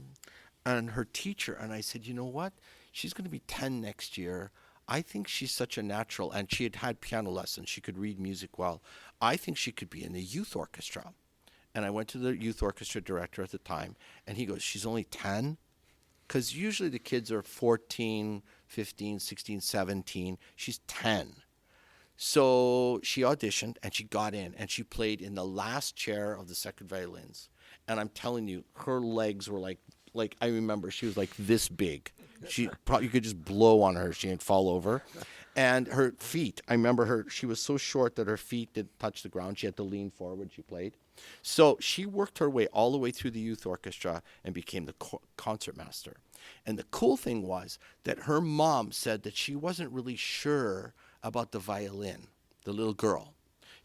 S11: and her teacher, and I said, you know what? She's going to be 10 next year. I think she's such a natural, and she had piano lessons. She could read music well. I think she could be in the youth orchestra. And I went to the youth orchestra director at the time, and he goes, she's only 10? Because usually the kids are 14, 15, 16, 17. She's 10. So she auditioned, and she got in, and she played in the last chair of the second violins. And I'm telling you, her legs were like I remember she was like this big. She probably, you could just blow on her, she didn't fall over. And her feet, I remember her, she was so short that her feet didn't touch the ground. She had to lean forward, she played. So she worked her way all the way through the youth orchestra and became the concertmaster. And the cool thing was that her mom said that she wasn't really sure about the violin, the little girl.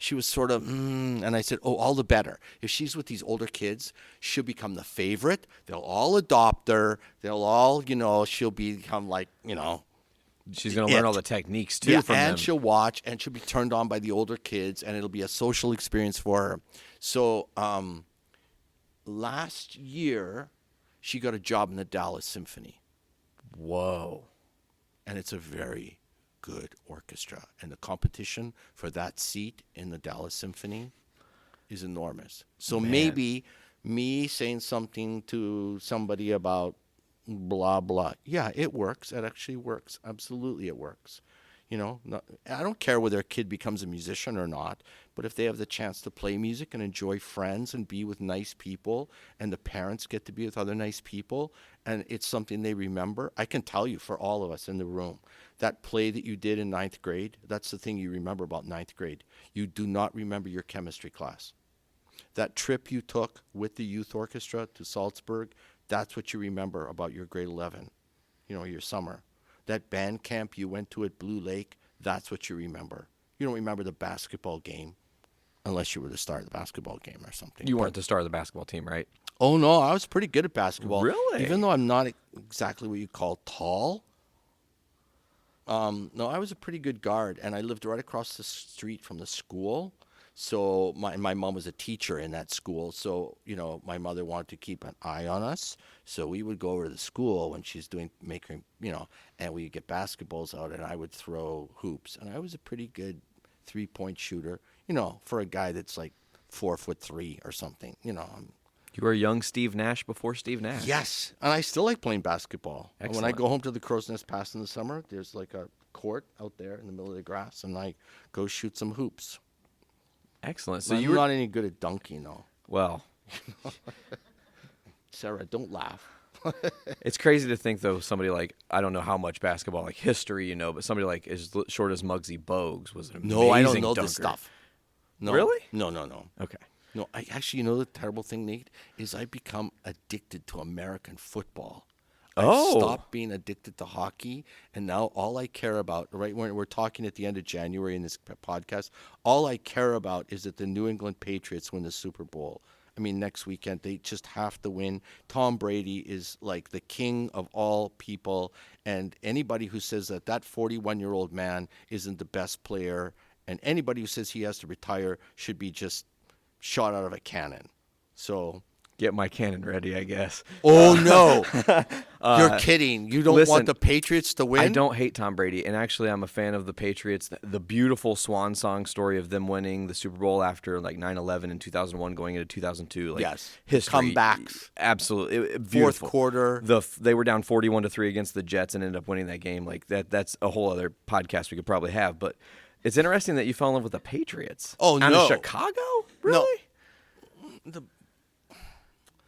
S11: She was sort of, and I said, oh, all the better. If she's with these older kids, she'll become the favorite. They'll all adopt her. They'll all, she'll become like,
S10: She's going to learn all the techniques, too, from them.
S11: And she'll watch, and she'll be turned on by the older kids, and it'll be a social experience for her. So last year, she got a job in the Dallas Symphony.
S10: Whoa.
S11: And it's a very good orchestra, and the competition for that seat in the Dallas Symphony is enormous. So maybe me saying something to somebody about blah blah, yeah, it works. It actually works. Absolutely, it works. I don't care whether a kid becomes a musician or not, but if they have the chance to play music and enjoy friends and be with nice people, and the parents get to be with other nice people, and it's something they remember. I can tell you, for all of us in the room, that play that you did in 9th grade, that's the thing you remember about 9th grade. You do not remember your chemistry class. That trip you took with the youth orchestra to Salzburg, that's what you remember about your grade 11, your summer. That band camp you went to at Blue Lake, that's what you remember. You don't remember the basketball game unless you were the star of the basketball game or something.
S10: You weren't the star of the basketball team, right?
S11: Oh, no, I was pretty good at basketball.
S10: Really?
S11: Even though I'm not exactly what you call tall. No, I was a pretty good guard, and I lived right across the street from the school. So my mom was a teacher in that school, so my mother wanted to keep an eye on us. So we would go over to the school when she's making, and we'd get basketballs out, and I would throw hoops. And I was a pretty good 3-point shooter, for a guy that's like 4'3" or something.
S10: You were a young Steve Nash before Steve Nash.
S11: Yes, and I still like playing basketball.
S10: Excellent.
S11: When I go home to the Crow's Nest Pass in the summer, there's like a court out there in the middle of the grass, and I go shoot some hoops.
S10: Excellent. So
S11: I'm
S10: you were
S11: not any good at dunking, though.
S10: Well,
S11: Sarah, don't laugh.
S10: it's crazy to think, though, somebody like, I don't know how much basketball, like history, but somebody like as short as Muggsy Bogues was an amazing
S11: No, I don't know
S10: dunker.
S11: this stuff. No.
S10: Really?
S11: No.
S10: Okay.
S11: No, I actually, the terrible thing, Nate, is I become addicted to American football.
S10: Oh.
S11: I stopped being addicted to hockey, and now all I care about, right when we're talking at the end of January in this podcast, all I care about is that the New England Patriots win the Super Bowl. I mean, next weekend, they just have to win. Tom Brady is like the king of all people, and anybody who says that 41-year-old man isn't the best player, and anybody who says he has to retire should be just shot out of a cannon. So...
S10: Get my cannon ready, I guess.
S11: Oh, no. You're kidding. You don't want the Patriots to win?
S10: I don't hate Tom Brady, and actually I'm a fan of the Patriots. The beautiful swan song story of them winning the Super Bowl after like 9/11 in 2001 going into 2002. Like,
S11: yes.
S10: History.
S11: Comebacks.
S10: Absolutely.
S11: Fourth quarter.
S10: They were down 41-3 against the Jets and ended up winning that game. Like that's a whole other podcast we could probably have. But it's interesting that you fell in love with the Patriots.
S11: Oh,
S10: Out
S11: no.
S10: of Chicago? Really?
S11: No.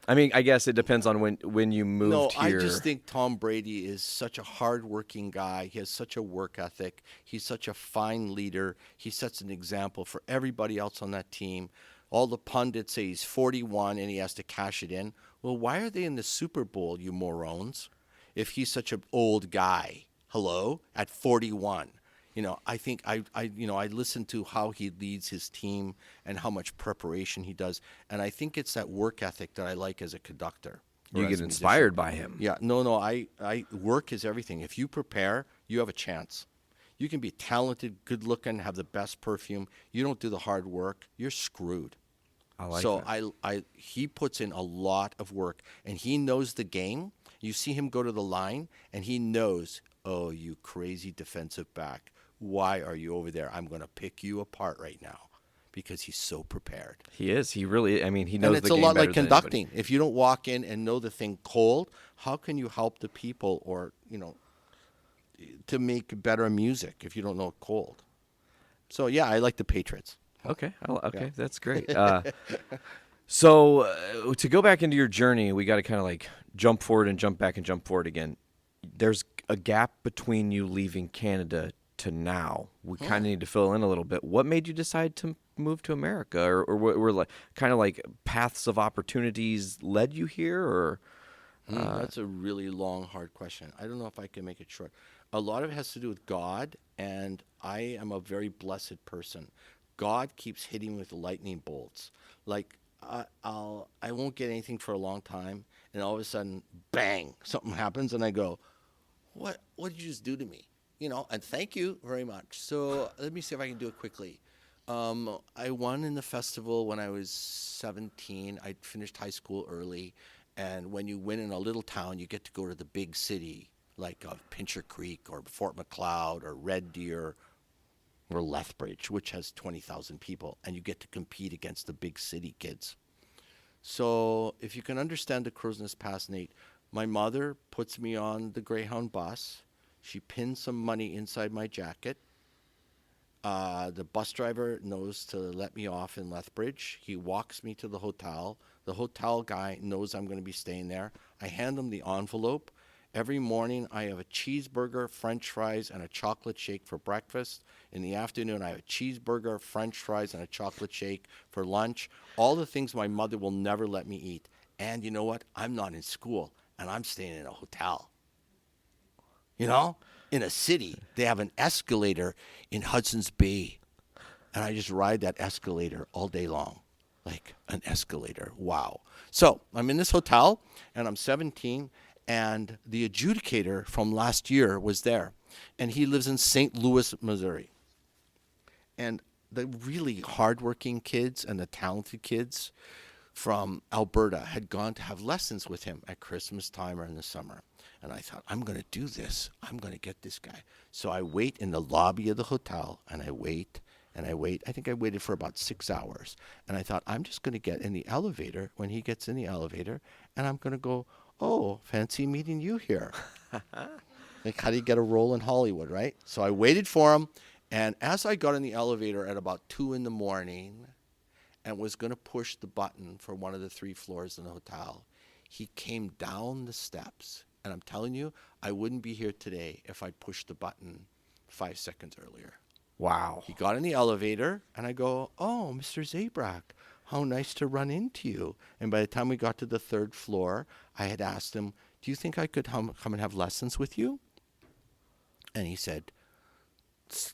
S10: I mean, I guess it depends on when you moved here.
S11: I just think Tom Brady is such a hardworking guy. He has such a work ethic. He's such a fine leader. He sets an example for everybody else on that team. All the pundits say he's 41 and he has to cash it in. Well, why are they in the Super Bowl, you morons, if he's such an old guy? Hello? At 41. I think I listen to how he leads his team and how much preparation he does. And I think it's that work ethic that I like as a conductor.
S10: You get inspired by him.
S11: Yeah. No, I work is everything. If you prepare, you have a chance. You can be talented, good looking, have the best perfume. You don't do the hard work, you're screwed.
S10: I like
S11: So
S10: that.
S11: he puts in a lot of work, and he knows the game. You see him go to the line, and he knows, oh, you crazy defensive back. Why are you over there? I'm going to pick you apart right now, because he's so prepared.
S10: He is. He really. I mean, he knows
S11: And it's
S10: the
S11: a
S10: game
S11: lot
S10: better
S11: like
S10: than
S11: conducting.
S10: anybody.
S11: If you don't walk in and know the thing cold, how can you help the people or, to make better music if you don't know it cold? So, yeah, I like the Patriots.
S10: Okay. Okay. That's great. So to go back into your journey, we got to kind of like jump forward and jump back and jump forward again. There's a gap between you leaving Canada to now. We kind of need to fill in a little bit. What made you decide to move to America, or were like kind of like paths of opportunities led you here, or?
S11: That's a really long, hard question. I don't know if I can make it short. A lot of it has to do with God, and I am a very blessed person. God keeps hitting me with lightning bolts. Like I won't get anything for a long time, and all of a sudden, bang, something happens, and I go, "What did you just do to me?" And thank you very much. So let me see if I can do it quickly. I won in the festival when I was 17. I finished high school early. And when you win in a little town, you get to go to the big city, like Pincher Creek or Fort Macleod or Red Deer or Lethbridge, which has 20,000 people. And you get to compete against the big city kids. So if you can understand the crow's nest pass, Nate, my mother puts me on the Greyhound bus. She pins some money inside my jacket. The bus driver knows to let me off in Lethbridge. He walks me to the hotel. The hotel guy knows I'm going to be staying there. I hand him the envelope. Every morning, I have a cheeseburger, French fries, and a chocolate shake for breakfast. In the afternoon, I have a cheeseburger, French fries, and a chocolate shake for lunch. All the things my mother will never let me eat. And you know what? I'm not in school, and I'm staying in a hotel. In a city, they have an escalator in Hudson's Bay, and I just ride that escalator all day long, like an escalator. Wow. So I'm in this hotel, and I'm 17, and the adjudicator from last year was there, and he lives in St. Louis, Missouri. And the really hardworking kids and the talented kids from Alberta had gone to have lessons with him at Christmas time or in the summer. And I thought, I'm going to do this. I'm going to get this guy. So I wait in the lobby of the hotel, and I wait, and I wait. I think I waited for about 6 hours. And I thought, I'm just going to get in the elevator when he gets in the elevator, and I'm going to go, oh, fancy meeting you here. Like, how do you get a role in Hollywood, right? So I waited for him, and as I got in the elevator at about 2 in the morning and was going to push the button for one of the 3 floors in the hotel, he came down the steps. And I'm telling you, I wouldn't be here today if I'd pushed the button 5 seconds earlier.
S10: Wow.
S11: He got in the elevator, and I go, oh, Mr. Zabrak, how nice to run into you. And by the time we got to the 3rd floor, I had asked him, do you think I could come and have lessons with you? And he said,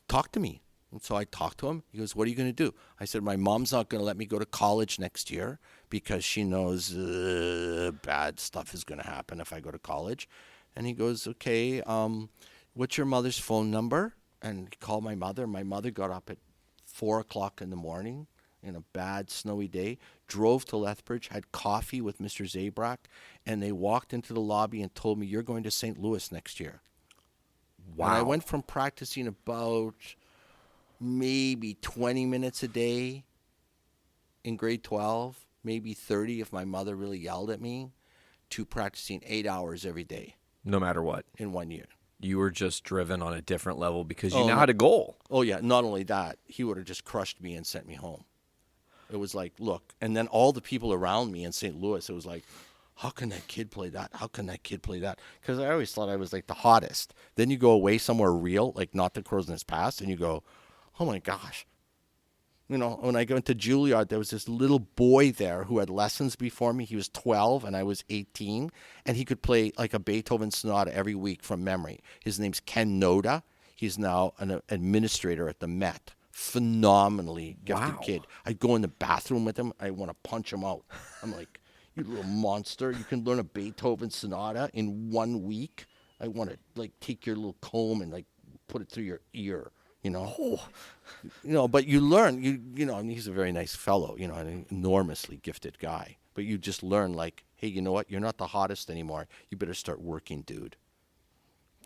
S11: talk to me. And so I talked to him. He goes, what are you going to do? I said, my mom's not going to let me go to college next year because she knows bad stuff is going to happen if I go to college. And he goes, okay, what's your mother's phone number? And he called my mother. My mother got up at 4 o'clock in the morning in a bad snowy day, drove to Lethbridge, had coffee with Mr. Zabrak, and they walked into the lobby and told me, you're going to St. Louis next year. Wow. And I went from practicing about maybe 20 minutes a day in grade 12, maybe 30 if my mother really yelled at me, to practicing 8 hours every day.
S10: No matter what.
S11: In 1 year.
S10: You were just driven on a different level because you now had a goal.
S11: Oh, yeah. Not only that, he would have just crushed me and sent me home. It was like, look. And then all the people around me in St. Louis, it was like, how can that kid play that? How can that kid play that? Because I always thought I was like the hottest. Then you go away somewhere real, like not the Crow's Nest Pass, and you go, oh my gosh. When I went to Julliard, there was this little boy there who had lessons before me. He was 12 and I was 18, and he could play like a Beethoven sonata every week from memory. His name's Ken Noda. He's now an administrator at the Met. Phenomenally gifted kid. I'd go in the bathroom with him. I want to punch him out. I'm like, you little monster. You can learn a Beethoven sonata in 1 week. I want to like take your little comb and like put it through your ear, you know. But you learn, and he's a very nice fellow, an enormously gifted guy. But you just learn, like, hey, you know what? You're not the hottest anymore. You better start working, dude.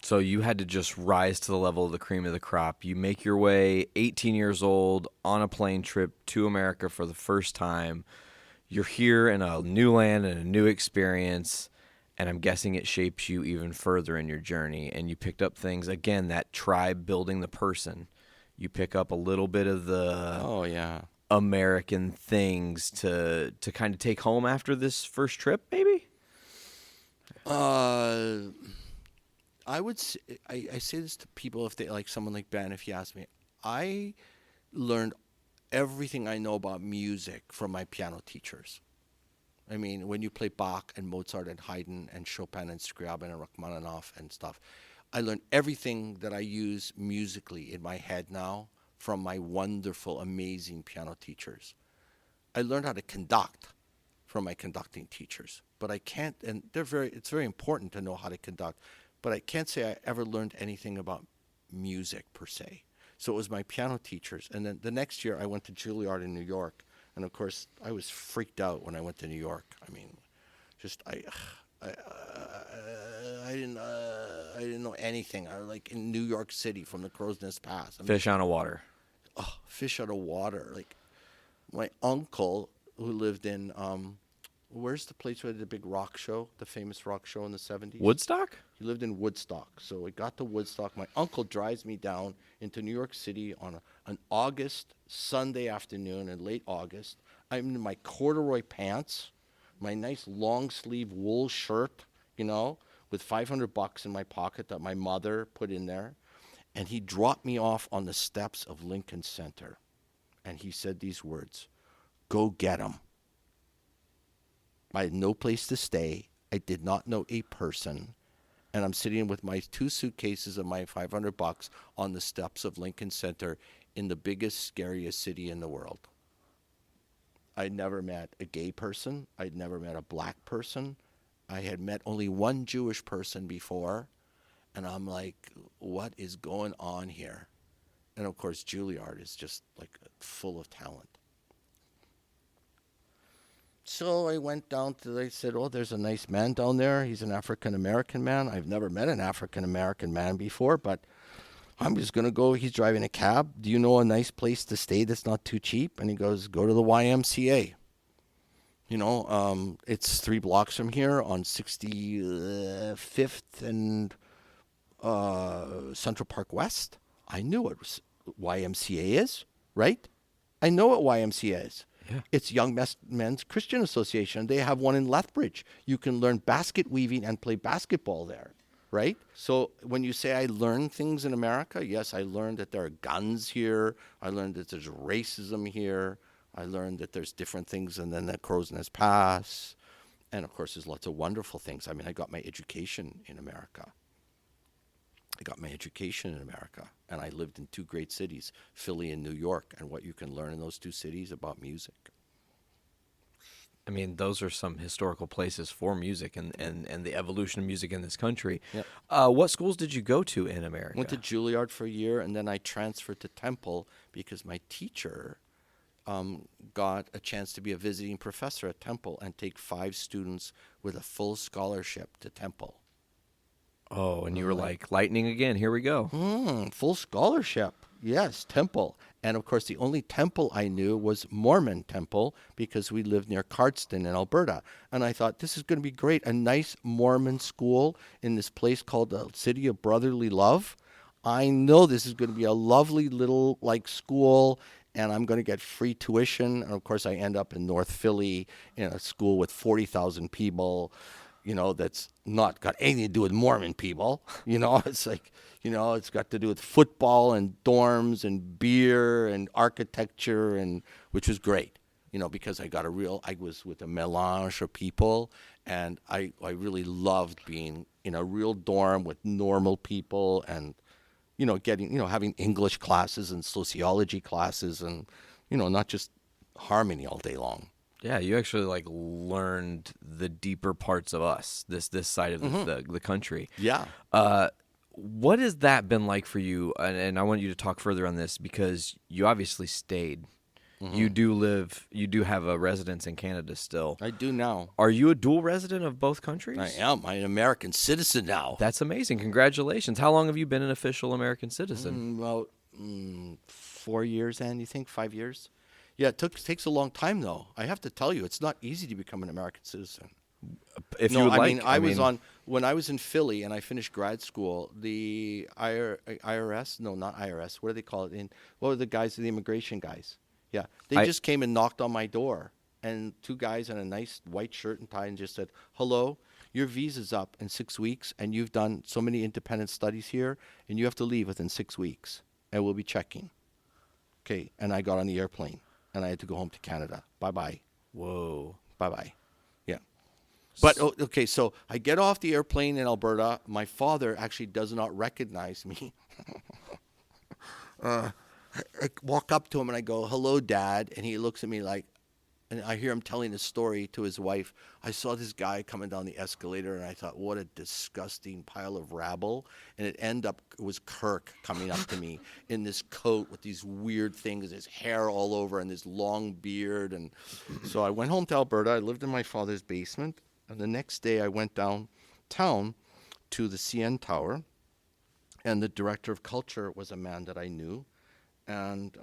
S10: So you had to just rise to the level of the cream of the crop. You make your way, 18 years old, on a plane trip to America for the first time. You're here in a new land and a new experience, and I'm guessing it shapes you even further in your journey. And you picked up things, again, that tribe building the person. You pick up a little bit of the American things to kind of take home after this first trip, maybe?
S11: I would say, I say this to people if they like someone like Ben. If you ask me, I learned everything I know about music from my piano teachers. I mean, when you play Bach and Mozart and Haydn and Chopin and Scriabin and Rachmaninoff and stuff, I learned everything that I use musically in my head now from my wonderful, amazing piano teachers. I learned how to conduct from my conducting teachers, but I can't, and it's very important to know how to conduct, but I can't say I ever learned anything about music per se. So it was my piano teachers. And then the next year I went to Julliard in New York. And of course I was freaked out when I went to New York. I mean, just, I didn't know anything. I was like in New York City from the Crow's Nest Pass.
S10: Fish out of water.
S11: Oh, fish out of water. Like my uncle who lived in, where's the place where they did the big rock show, the famous rock show in the 70s?
S10: Woodstock?
S11: He lived in Woodstock. So I got to Woodstock. My uncle drives me down into New York City on an August Sunday afternoon in late August. I'm in my corduroy pants, my nice long sleeve wool shirt, with $500 in my pocket that my mother put in there. And he dropped me off on the steps of Lincoln Center. And he said these words, "Go get 'em." I had no place to stay. I did not know a person. And I'm sitting with my 2 suitcases and my $500 on the steps of Lincoln Center in the biggest, scariest city in the world. I'd never met a gay person. I'd never met a black person. I had met only one Jewish person before. And I'm like, what is going on here? And of course, Julliard is just like full of talent. So I went down they said, oh, there's a nice man down there. He's an African-American man. I've never met an African-American man before, but I'm just going to go. He's driving a cab. Do you know a nice place to stay that's not too cheap? And he goes, go to the YMCA. It's 3 blocks from here on 65th and Central Park West. I knew what YMCA is, right? I know what YMCA is. Yeah. It's Young Men's Christian Association. They have one in Lethbridge. You can learn basket weaving and play basketball there, right? So when you say I learned things in America, yes, I learned that there are guns here. I learned that there's racism here. I learned that there's different things, and then the Crow's Nest Pass. And, of course, there's lots of wonderful things. I mean, I got my education in America. And I lived in 2 great cities, Philly and New York, and what you can learn in those 2 cities about music.
S10: I mean, those are some historical places for music and the evolution of music in this country.
S11: Yep.
S10: What schools did you go to in America?
S11: Went to Julliard for a year, and then I transferred to Temple because my teacher got a chance to be a visiting professor at Temple and take 5 students with a full scholarship to Temple.
S10: Oh, and you were like, lightning again, here we go.
S11: Full scholarship. Yes, Temple. And, of course, the only temple I knew was Mormon Temple because we lived near Cardston in Alberta. And I thought, this is going to be great, a nice Mormon school in this place called the City of Brotherly Love. I know this is going to be a lovely little, school, and I'm going to get free tuition. And, of course, I end up in North Philly in a school with 40,000 people. That's not got anything to do with Mormon people. It's like, it's got to do with football and dorms and beer and architecture, and which was great, because I was with a melange of people, and I really loved being in a real dorm with normal people and, having English classes and sociology classes and, not just harmony all day long.
S10: Yeah, you actually learned the deeper parts of us, this side of the country.
S11: Yeah.
S10: What has that been like for you? And I want you to talk further on this because you obviously stayed.
S11: Mm-hmm.
S10: You do have a residence in Canada still.
S11: I do now.
S10: Are you a dual resident of both countries?
S11: I am. I'm an American citizen now.
S10: That's amazing. Congratulations. How long have you been an official American citizen?
S11: About 4 years, and you think 5 years? Yeah, it takes a long time, though. I have to tell you, it's not easy to become an American citizen.
S10: If
S11: No,
S10: you would
S11: I
S10: like,
S11: mean, I was on when I was in Philly and I finished grad school. The IRS, no, not IRS. What do they call it? What were the guys? The immigration guys. Yeah, they just came and knocked on my door, and two guys in a nice white shirt and tie, and just said, "Hello, your visa's up in 6 weeks, and you've done so many independent studies here, and you have to leave within 6 weeks, and we'll be checking." Okay, and I got on the airplane, and I had to go home to Canada. Bye bye.
S10: Whoa.
S11: Bye bye. Yeah. But okay, so I get off the airplane in Alberta. My father actually does not recognize me. I walk up to him and I go, "Hello, Dad," and he looks at me like, and I hear him telling a story to his wife. I saw this guy coming down the escalator, and I thought, what a disgusting pile of rabble. And it was Kirk coming up to me in this coat with these weird things, his hair all over, and this long beard. And so I went home to Alberta. I lived in my father's basement. And the next day I went downtown to the CN Tower, and the director of culture was a man that I knew, and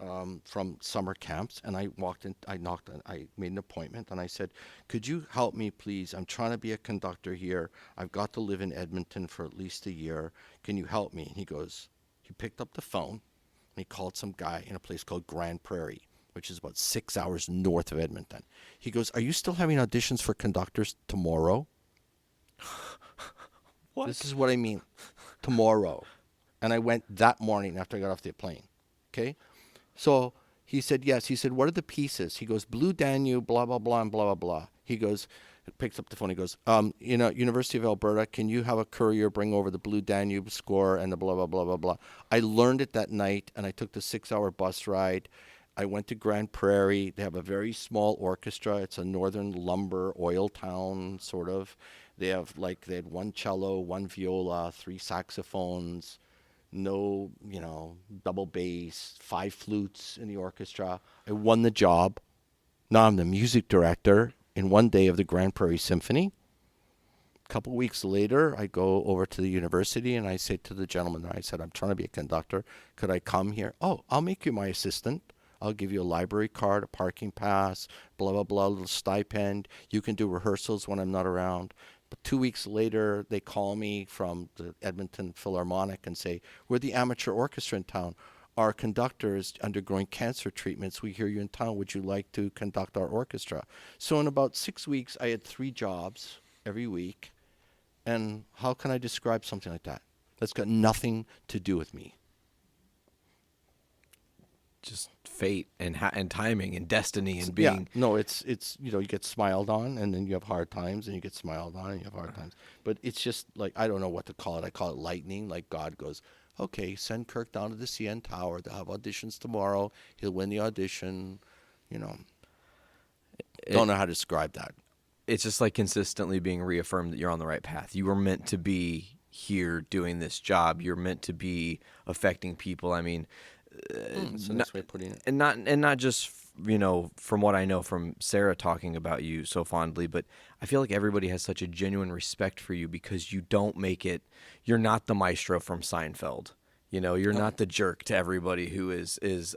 S11: from summer camps. And I walked in, I knocked, I made an appointment, and I said, "Could you help me, please? I'm trying to be a conductor here. I've got to live in Edmonton for at least a year. Can you help me?" And he picked up the phone, and he called some guy in a place called Grand Prairie, which is about 6 hours north of Edmonton. He goes, "Are you still having auditions for conductors tomorrow?"
S10: What?
S11: This is what I mean. Tomorrow. And I went that morning after I got off the plane. Okay? So he said, yes. He said, "What are the pieces?" He goes, "Blue Danube, blah, blah, blah, and blah, blah, blah." He goes, picks up the phone. He goes, "University of Alberta, can you have a courier bring over the Blue Danube score and the blah, blah, blah, blah, blah." I learned it that night, and I took the 6-hour bus ride. I went to Grand Prairie. They have a very small orchestra. It's a northern lumber oil town, sort of. They had one cello, one viola, 3 saxophones, no, double bass, 5 flutes in the orchestra. I won the job. Now I'm the music director in one day of the Grand Prairie Symphony. A couple weeks later, I go over to the university, and I say to the gentleman there, I said, "I'm trying to be a conductor. Could I come here?" "Oh, I'll make you my assistant. I'll give you a library card, a parking pass, blah, blah, blah, a little stipend. You can do rehearsals when I'm not around." But 2 weeks later, they call me from the Edmonton Philharmonic and say, "We're the amateur orchestra in town. Our conductor is undergoing cancer treatments. We hear you in town. Would you like to conduct our orchestra?" So in about 6 weeks, I had 3 jobs every week. And how can I describe something like that? That's got nothing to do with me.
S10: Just fate and timing and destiny and being.
S11: Yeah, no, it's you get smiled on, and then you have hard times, and you get smiled on, and you have hard times. But it's just like, I don't know what to call it. I call it lightning. Like God goes, "Okay, send Kirk down to the CN Tower. They'll have auditions tomorrow. He'll win the audition." Don't know how to describe that.
S10: It's just like consistently being reaffirmed that you're on the right path. You were meant to be here doing this job. You're meant to be affecting people. I mean,
S11: That's a nice way of putting it.
S10: and not just from what I know from Sarah talking about you so fondly, but I feel like everybody has such a genuine respect for you because you don't make it. You're not the maestro from Seinfeld. You're not the jerk to everybody who is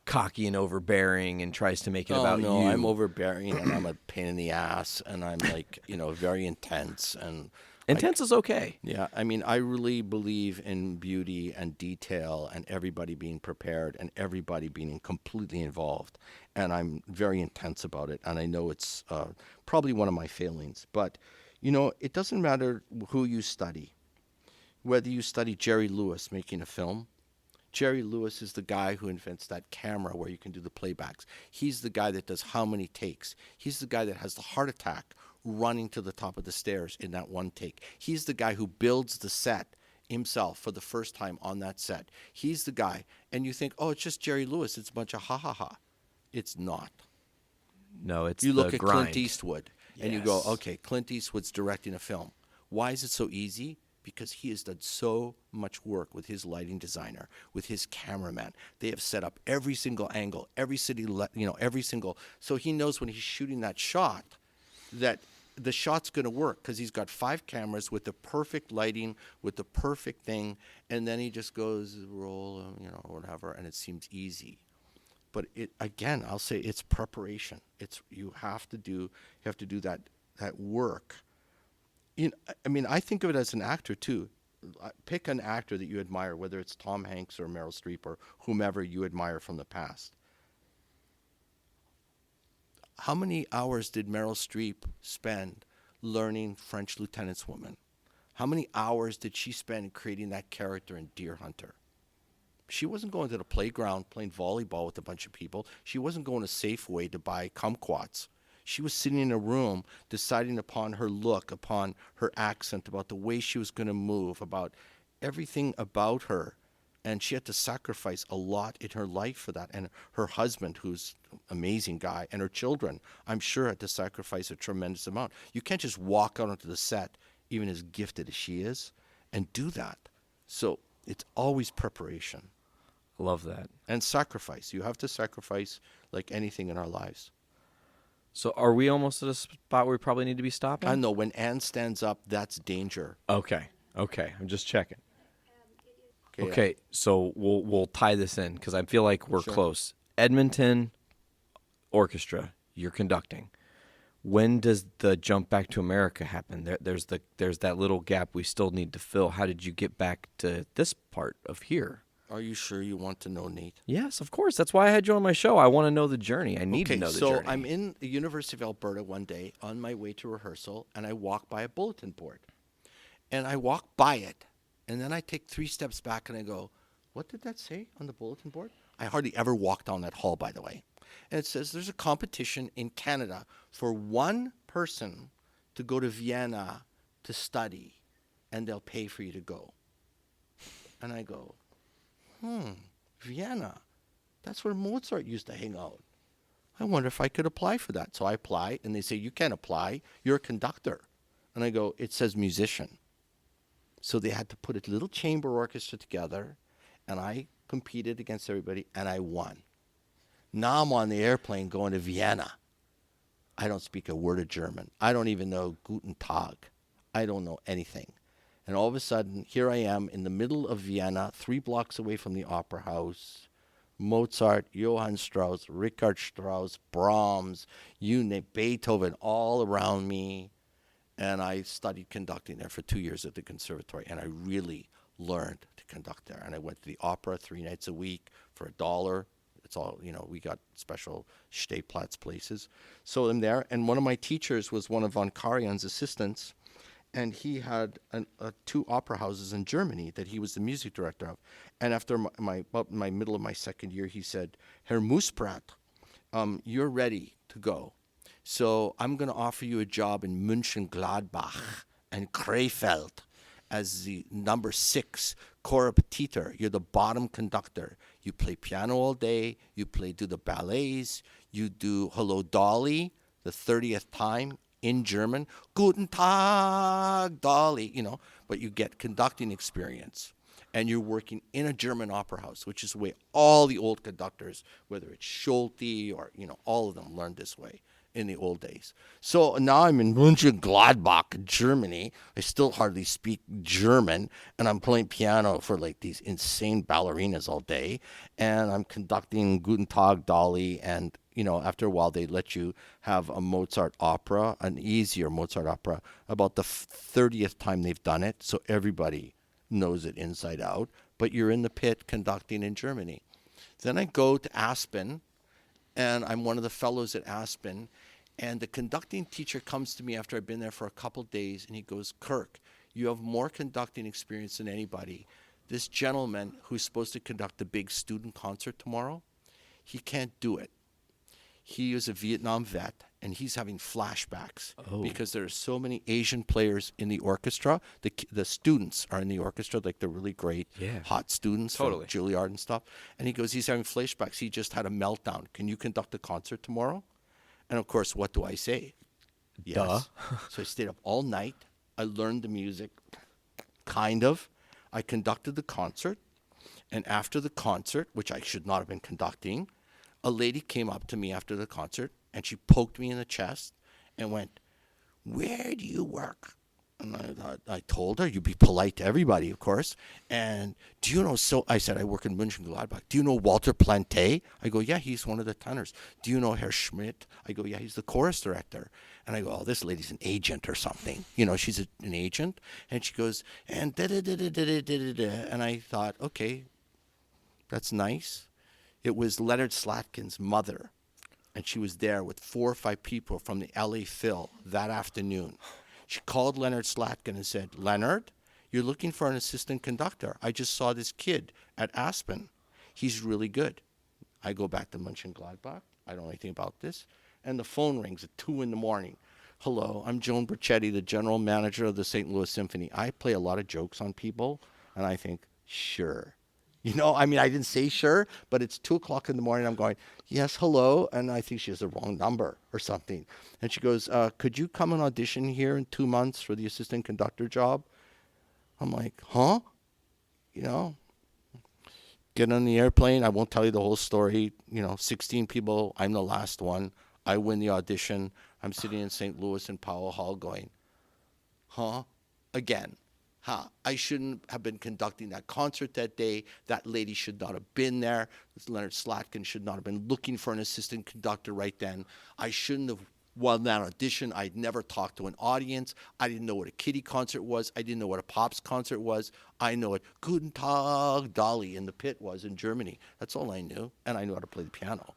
S10: cocky and overbearing and tries to make it about
S11: no,
S10: you.
S11: I'm overbearing, and I'm a pain in the ass, and I'm like very intense and.
S10: Intense is okay.
S11: Yeah, I mean, I really believe in beauty and detail and everybody being prepared and everybody being completely involved. And I'm very intense about it. And I know it's probably one of my failings. But, it doesn't matter who you study. Whether you study Jerry Lewis making a film. Jerry Lewis is the guy who invents that camera where you can do the playbacks. He's the guy that does how many takes. He's the guy that has the heart attack running to the top of the stairs in that one take. He's the guy who builds the set himself for the first time on that set. He's the guy. And you think, oh, it's just Jerry Lewis. It's a bunch of ha-ha-ha. It's not.
S10: No, it's
S11: You look
S10: the
S11: at
S10: grind.
S11: Clint Eastwood, and you go, okay, Clint Eastwood's directing a film. Why is it so easy? because he has done so much work with his lighting designer, with his cameraman. They have set up every single angle, every single. So he knows when he's shooting that shot that the shot's going to work because he's got 5 cameras with the perfect lighting, with the perfect thing, and then he just goes roll, whatever, and it seems easy. But again, I'll say it's preparation. You have to do that work. I think of it as an actor too. Pick an actor that you admire, whether it's Tom Hanks or Meryl Streep or whomever you admire from the past. How many hours did Meryl Streep spend learning French Lieutenant's Woman? How many hours did she spend creating that character in Deer Hunter? She wasn't going to the playground playing volleyball with a bunch of people. She wasn't going to Safeway to buy kumquats. She was sitting in a room deciding upon her look, upon her accent, about the way she was going to move, about everything about her. And she had to sacrifice a lot in her life for that. And her husband, who's an amazing guy, and her children, I'm sure, had to sacrifice a tremendous amount. You can't just walk out onto the set, even as gifted as she is, and do that. So it's always preparation.
S10: Love that.
S11: And sacrifice. You have to sacrifice like anything in our lives.
S10: So are we almost at a spot where we probably need to be stopping?
S11: I know when Anne stands up, that's danger.
S10: Okay. I'm just checking. Okay, so we'll tie this in because I feel like we're close. Edmonton Orchestra, you're conducting. When does the jump back to America happen? There's that little gap we still need to fill. How did you get back to this part of here?
S11: Are you sure you want to know, Nate?
S10: Yes, of course. That's why I had you on my show. I want to know the journey. I need to know the journey.
S11: So I'm in the University of Alberta one day on my way to rehearsal, and I walk by a bulletin board. And I walk by it, and then I take 3 steps back, and I go, what did that say on the bulletin board? I hardly ever walk down that hall, by the way. And it says there's a competition in Canada for one person to go to Vienna to study, and they'll pay for you to go. And I go, Vienna. That's where Mozart used to hang out. I wonder if I could apply for that. So I apply, and they say, you can't apply. You're a conductor. And I go, it says musician. So they had to put a little chamber orchestra together, and I competed against everybody, and I won. Now I'm on the airplane going to Vienna. I don't speak a word of German. I don't even know Guten Tag. I don't know anything. And all of a sudden, here I am in the middle of Vienna, 3 blocks away from the opera house. Mozart, Johann Strauss, Richard Strauss, Brahms, you name Beethoven, all around me. And I studied conducting there for 2 years at the conservatory, and I really learned to conduct there. And I went to the opera 3 nights a week for $1. It's all, we got special Stehplatz places. So I'm there, and one of my teachers was one of von Karajan's assistants, and he had 2 opera houses in Germany that he was the music director of. And after my middle of my second year, he said, Herr Muspratt, you're ready to go. So I'm going to offer you a job in München-Gladbach and Krefeld as the number 6 Chorrepetitor. You're the bottom conductor. You play piano all day. You do the ballets. You do Hello Dolly the 30th time in German. Guten Tag, Dolly, but you get conducting experience. And you're working in a German opera house, which is the way all the old conductors, whether it's Schulte or, all of them learned this way in the old days. So now I'm in Mönchengladbach, Germany. I still hardly speak German, and I'm playing piano for like these insane ballerinas all day, and I'm conducting Guten Tag, Dolly, and after a while they let you have a Mozart opera, an easier Mozart opera, about the 30th time they've done it, so everybody knows it inside out, but you're in the pit conducting in Germany. Then I go to Aspen, and I'm one of the fellows at Aspen, and the conducting teacher comes to me after I've been there for a couple days, and he goes, Kirk, you have more conducting experience than anybody. This gentleman who's supposed to conduct the big student concert tomorrow, he can't do it. He is a Vietnam vet, and he's having flashbacks because there are so many Asian players in the orchestra. The students are in the orchestra, like the really great hot students from Julliard and stuff. And he goes, he's having flashbacks. He just had a meltdown. Can you conduct a concert tomorrow? And, of course, what do I say? Yes.
S10: Duh.
S11: So I stayed up all night. I learned the music. kind of. I conducted the concert, and after the concert, which I should not have been conducting, a lady came up to me after the concert, and she poked me in the chest and went, "Where do you work?" And I told her, "You be polite to everybody, of course." And do you know, so I said, "I work in Mönchengladbach. Do you know Walter Plante?" I go, "Yeah, he's one of the tenors." "Do you know Herr Schmidt?" I go, "Yeah, he's the chorus director." And I go, "Oh, this lady's an agent or something." You know, she's an agent. And she goes, and da-da-da-da-da-da-da-da. And I thought, okay, that's nice. It was Leonard Slatkin's mother. And she was there with 4 or 5 people from the LA Phil that afternoon. She called Leonard Slatkin and said, "Leonard, you're looking for an assistant conductor. I just saw this kid at Aspen. He's really good." I go back to Mönchengladbach. I don't know anything about this. And the phone rings at 2 in the morning. "Hello, I'm Joan Brachetti, the general manager of the St. Louis Symphony. I play a lot of jokes on people." And I think, sure. You know, I mean, I didn't say sure, but it's 2 o'clock in the morning. I'm going, "Yes, hello." And I think she has the wrong number or something. And she goes, "Could you come and audition here in 2 months for the assistant conductor job?" I'm like, huh? You know, get on the airplane. I won't tell you the whole story. 16 people. I'm the last one. I win the audition. I'm sitting in St. Louis in Powell Hall going, huh? Again. I shouldn't have been conducting that concert that day. That lady should not have been there. Leonard Slatkin should not have been looking for an assistant conductor right then. I shouldn't have won that audition. I'd never talked to an audience. I didn't know what a kiddie concert was. I didn't know what a pops concert was. I know what Guten Tag, Dolly in the pit was in Germany. That's all I knew. And I knew how to play the piano.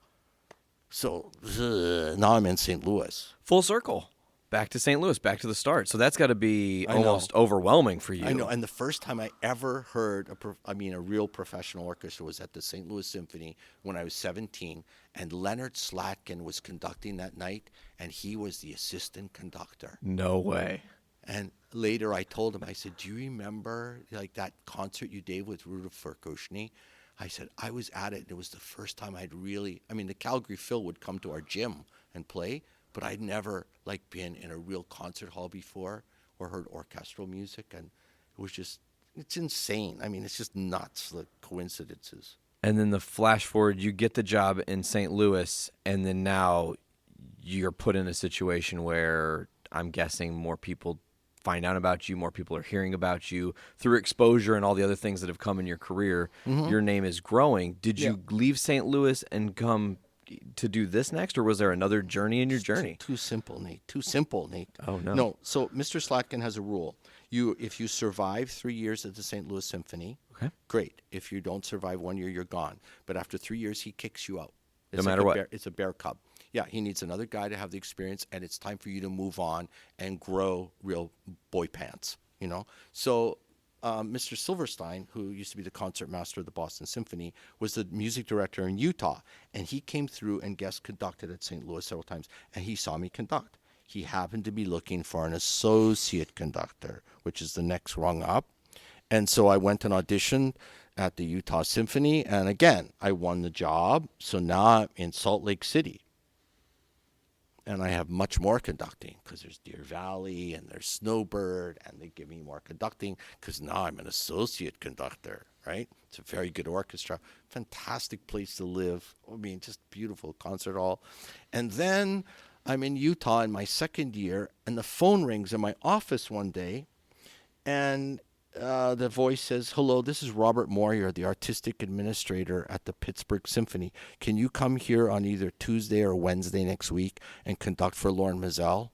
S11: So now I'm in St. Louis.
S10: Full circle. Back to St. Louis, back to the start. So that's got to be almost overwhelming for you.
S11: I know. And the first time I ever heard a real professional orchestra was at the St. Louis Symphony when I was 17. And Leonard Slatkin was conducting that night, and he was the assistant conductor.
S10: No way.
S11: And later I told him, I said, "Do you remember like that concert you did with Rudolf Verkushny?" I said, "I was at it, and it was the first time I'd really, the Calgary Phil would come to our gym and play, but I'd never been in a real concert hall before or heard orchestral music, and it was just, it's insane. It's just nuts, the coincidences."
S10: And then the flash forward, you get the job in St. Louis, and then now you're put in a situation where I'm guessing more people find out about you, more people are hearing about you through exposure and all the other things that have come in your career. Mm-hmm. Your name is growing. Did you leave St. Louis and come to do this next, or was there another journey in your journey?
S11: Too simple, Nate. Too simple, Nate.
S10: Oh, no.
S11: No. So Mr. Slatkin has a rule. If you survive 3 years at the St. Louis Symphony,
S10: okay,
S11: great. If you don't survive 1 year, you're gone. But after 3 years, he kicks you out.
S10: No matter what.
S11: It's a bear cub. Yeah, he needs another guy to have the experience, and it's time for you to move on and grow real boy pants, So Mr. Silverstein, who used to be the concertmaster of the Boston Symphony, was the music director in Utah, and he came through and guest conducted at St. Louis several times, and he saw me conduct. He happened to be looking for an associate conductor, which is the next rung up, and so I went and auditioned at the Utah Symphony, and again, I won the job, so now I'm in Salt Lake City. And I have much more conducting because there's Deer Valley and there's Snowbird, and they give me more conducting because now I'm an associate conductor, right? It's a very good orchestra, fantastic place to live. Just beautiful concert hall. And then I'm in Utah in my second year, and the phone rings in my office one day, and the voice says, "Hello, this is Robert Moyer, the artistic administrator at the Pittsburgh Symphony. Can you come here on either Tuesday or Wednesday next week and conduct for Lorne Mizell?"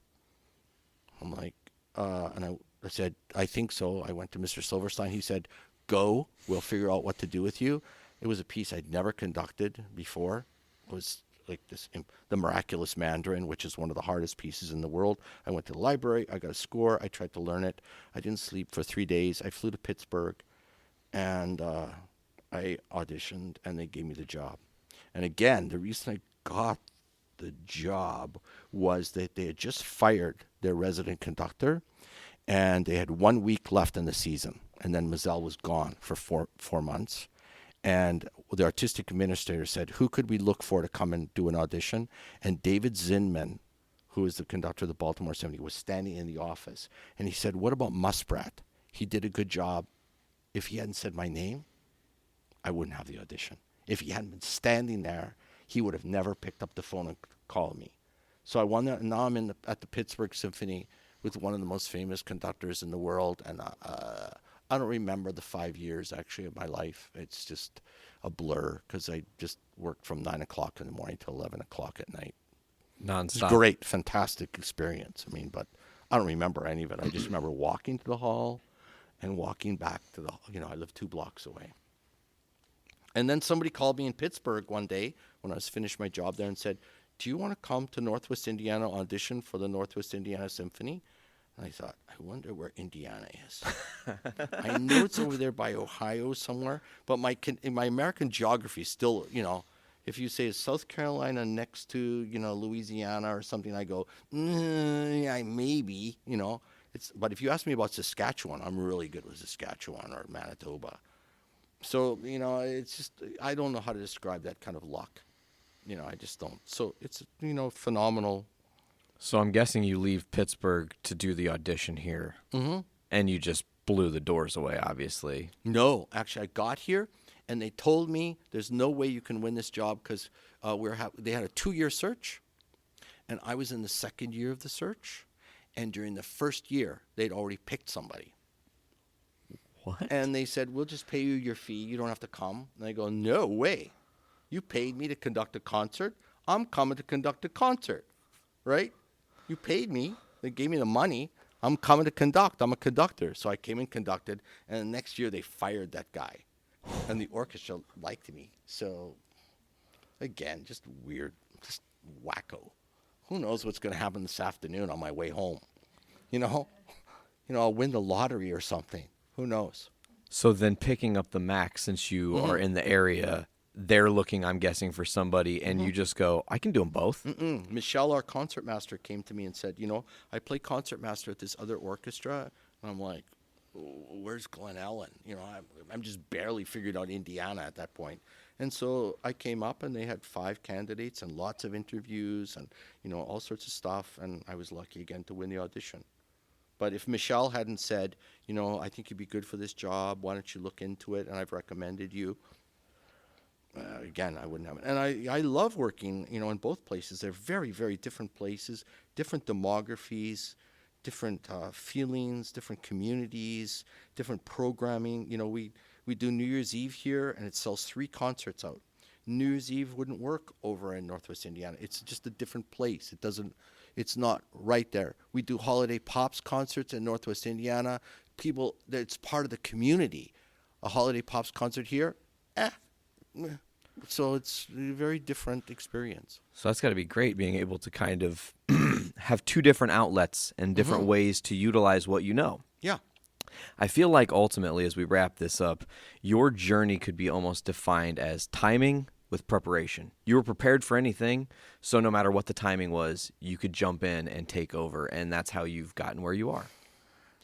S11: I'm like, and I said, "I think so." I went to Mr. Silverstein. He said, "Go, we'll figure out what to do with you." It was a piece I'd never conducted before. It was like the Miraculous Mandarin, which is one of the hardest pieces in the world. I went to the library. I got a score. I tried to learn it. I didn't sleep for 3 days. I flew to Pittsburgh, and I auditioned, and they gave me the job. And again, the reason I got the job was that they had just fired their resident conductor, and they had 1 week left in the season. And then Mizell was gone for four months. And the artistic administrator said, "Who could we look for to come and do an audition?" And David Zinman, who is the conductor of the Baltimore Symphony, was standing in the office. And he said, "What about Muspratt?" He did a good job. If he hadn't said my name, I wouldn't have the audition. If he hadn't been standing there, he would have never picked up the phone and called me. So I won that, and now I'm at the Pittsburgh Symphony with one of the most famous conductors in the world, and I don't remember the 5 years, actually, of my life. It's just a blur, because I just worked from 9 o'clock in the morning till 11 o'clock at night.
S10: Nonstop.
S11: It's great, fantastic experience. I mean, but I don't remember any of it. I just remember walking to the hall and walking back to I live 2 blocks away. And then somebody called me in Pittsburgh one day when I was finished my job there and said, do you want to come to Northwest Indiana, audition for the Northwest Indiana Symphony? And I thought, I wonder where Indiana is. I know it's over there by Ohio somewhere, but my American geography still, if you say is South Carolina next to, Louisiana or something, I go, yeah, maybe, but if you ask me about Saskatchewan, I'm really good with Saskatchewan or Manitoba. So, it's just, I don't know how to describe that kind of luck. I just don't. So it's, phenomenal.
S10: So I'm guessing you leave Pittsburgh to do the audition here, and you just blew the doors away, obviously.
S11: No, actually, I got here, and they told me there's no way you can win this job because they had a 2-year search, and I was in the 2nd year of the search, and during the 1st year, they'd already picked somebody.
S10: What?
S11: And they said, we'll just pay you your fee. You don't have to come. And I go, no way. You paid me to conduct a concert. I'm coming to conduct a concert, right? You paid me. They gave me the money. I'm coming to conduct. I'm a conductor. So I came and conducted. And the next year, they fired that guy. And the orchestra liked me. So, again, just weird, just wacko. Who knows what's going to happen this afternoon on my way home? I'll win the lottery or something. Who knows?
S10: So then picking up the Mac, since you are in the area, they're looking, I'm guessing, for somebody, and you just go, I can do them both?
S11: Michelle, our concertmaster, came to me and said, I play concertmaster at this other orchestra. And I'm like, where's Glen Ellen? I'm just barely figured out Indiana at that point. And so I came up, and they had 5 candidates and lots of interviews and, all sorts of stuff. And I was lucky again to win the audition. But if Michelle hadn't said, I think you'd be good for this job, why don't you look into it, and I've recommended you, again, I wouldn't have it. And I love working, in both places. They're very, very different places, different demographies, different feelings, different communities, different programming. We do New Year's Eve here, and it sells 3 concerts out. New Year's Eve wouldn't work over in Northwest Indiana. It's just a different place. It's not right there. We do Holiday Pops concerts in Northwest Indiana. It's part of the community. A Holiday Pops concert here, So it's a very different experience.
S10: So that's got to be great, being able to kind of have 2 different outlets and different ways to utilize what you know.
S11: Yeah.
S10: I feel like ultimately, as we wrap this up, your journey could be almost defined as timing with preparation. You were prepared for anything, so no matter what the timing was, you could jump in and take over, and that's how you've gotten where you are.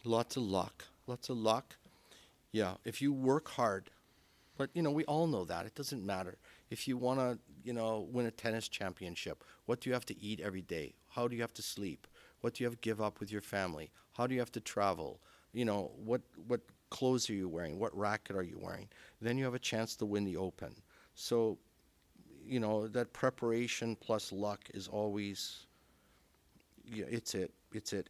S11: Lots of luck. Yeah, if you work hard, but, we all know that. It doesn't matter. If you want to, win a tennis championship, what do you have to eat every day? How do you have to sleep? What do you have to give up with your family? How do you have to travel? What clothes are you wearing? What racket are you wearing? Then you have a chance to win the Open. So, that preparation plus luck is always, it's it.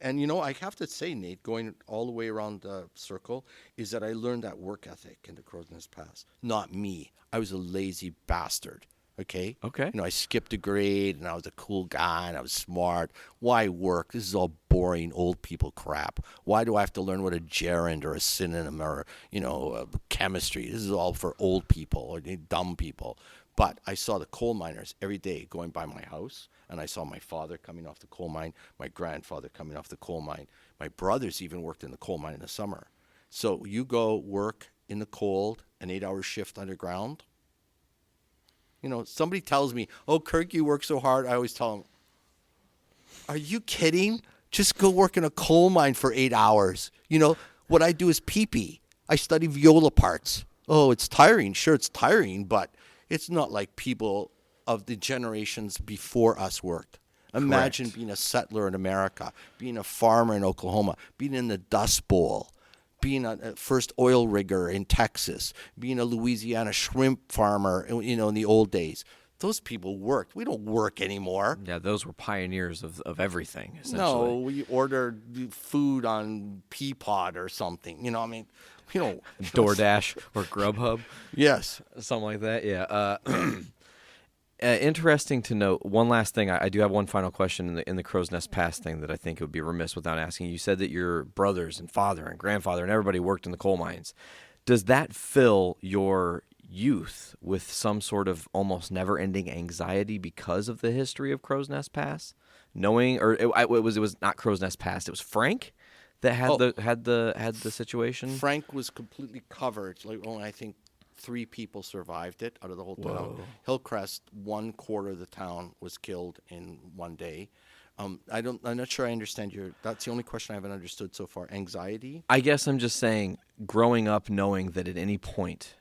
S11: And, I have to say, Nate, going all the way around the circle, is that I learned that work ethic in the Crow's Nest Pass. Not me. I was a lazy bastard. Okay?
S10: Okay.
S11: I skipped a grade, and I was a cool guy, and I was smart. Why work? This is all boring old people crap. Why do I have to learn what a gerund or a synonym or, chemistry? This is all for old people or dumb people. But I saw the coal miners every day going by my house, and I saw my father coming off the coal mine, my grandfather coming off the coal mine. My brothers even worked in the coal mine in the summer. So you go work in the cold, an 8-hour shift underground. Somebody tells me, oh, Kirk, you work so hard. I always tell them, are you kidding? Just go work in a coal mine for 8 hours. What I do is pee-pee. I study viola parts. Oh, it's tiring. Sure, it's tiring, but it's not like people of the generations before us worked. Imagine being a settler in America, being a farmer in Oklahoma, being in the Dust Bowl, being a first oil rigger in Texas, being a Louisiana shrimp farmer, you know, in the old days. Those people worked. We don't work anymore.
S10: Yeah, those were pioneers of everything, essentially.
S11: No, we ordered food on Peapod or something. You know, I mean, we don't.
S10: DoorDash or Grubhub.
S11: Yes.
S10: Something like that, yeah. Interesting to note. One last thing. I do have one final question in the Crow's Nest Pass thing that I think it would be remiss without asking. You said that your brothers and father and grandfather and everybody worked in the coal mines. Does that fill your youth with some sort of almost never-ending anxiety because of the history of Crow's Nest Pass? Knowing, or it was not Crow's Nest Pass. It was Frank that had the situation.
S11: Frank was completely covered. Like only I think 3 people survived it out of the whole town.
S10: Whoa.
S11: Hillcrest, 1/4 of the town was killed in one day. I'm not sure I understand that's the only question I haven't understood so far. Anxiety?
S10: I guess I'm just saying, growing up knowing that at any point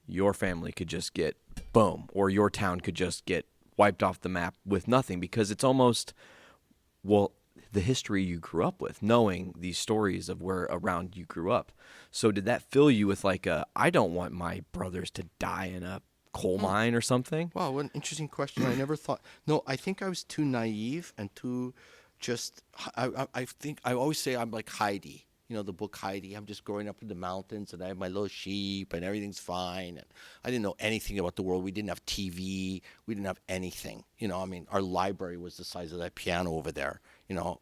S10: your family could just get boom, or your town could just get wiped off the map with nothing, because it's almost, well, the history you grew up with, knowing these stories of where around you grew up. So did that fill you with like I don't want my brothers to die in a coal mine or something?
S11: Wow, what an interesting question. I never thought. No, I think I was too naive and too just. I think I always say I'm like Heidi. You know, the book Heidi. I'm just growing up in the mountains and I have my little sheep and everything's fine. And I didn't know anything about the world. We didn't have TV. We didn't have anything. You know, I mean, our library was the size of that piano over there. You know,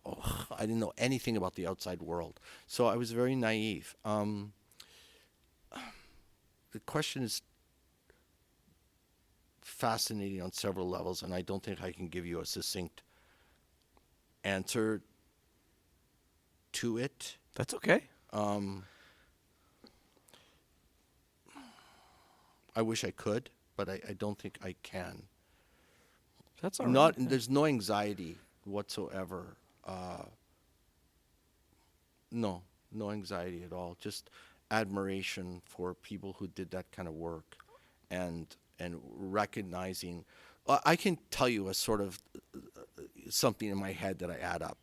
S11: I didn't know anything about the outside world. So I was very naive. The question is fascinating on several levels, and I don't think I can give you a succinct answer to it.
S10: That's okay.
S11: I wish I could, but I don't think I can.
S10: That's all right.
S11: There's no anxiety whatsoever. No anxiety at all. Just admiration for people who did that kind of work, and recognizing. I can tell you a sort of something in my head that I add up.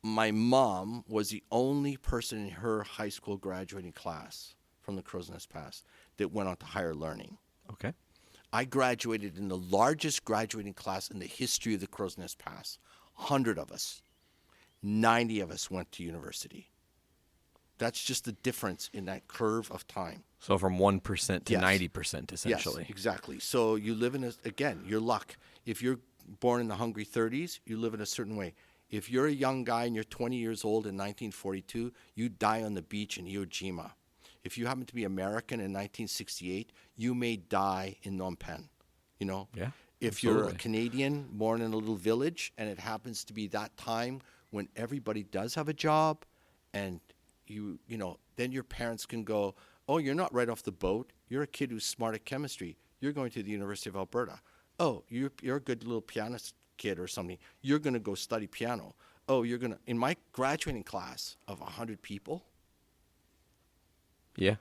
S11: My mom was the only person in her high school graduating class from the Crow's Nest Pass that went on to higher learning.
S10: Okay.
S11: I graduated in the largest graduating class in the history of the Crow's Nest Pass. 100 of us. 90 of us went to university. That's just the difference in that curve of time.
S10: So from 1% to
S11: Yes.
S10: 90%, essentially.
S11: Yes, exactly. So you live in your luck. If you're born in the hungry 30s, you live in a certain way. If you're a young guy and you're 20 years old in 1942, you die on the beach in Iwo Jima. If you happen to be American in 1968, you may die in Phnom Penh. You know?
S10: Yeah.
S11: If you're a
S10: absolutely.
S11: Canadian born in a little village and it happens to be that time when everybody does have a job, and you know, then your parents can go, oh, you're not right off the boat. You're a kid who's smart at chemistry. You're going to the University of Alberta. Oh, you're a good little pianist kid or something. You're going to go study piano. Oh, you're going to, in my graduating class of 100 people,
S10: Yeah.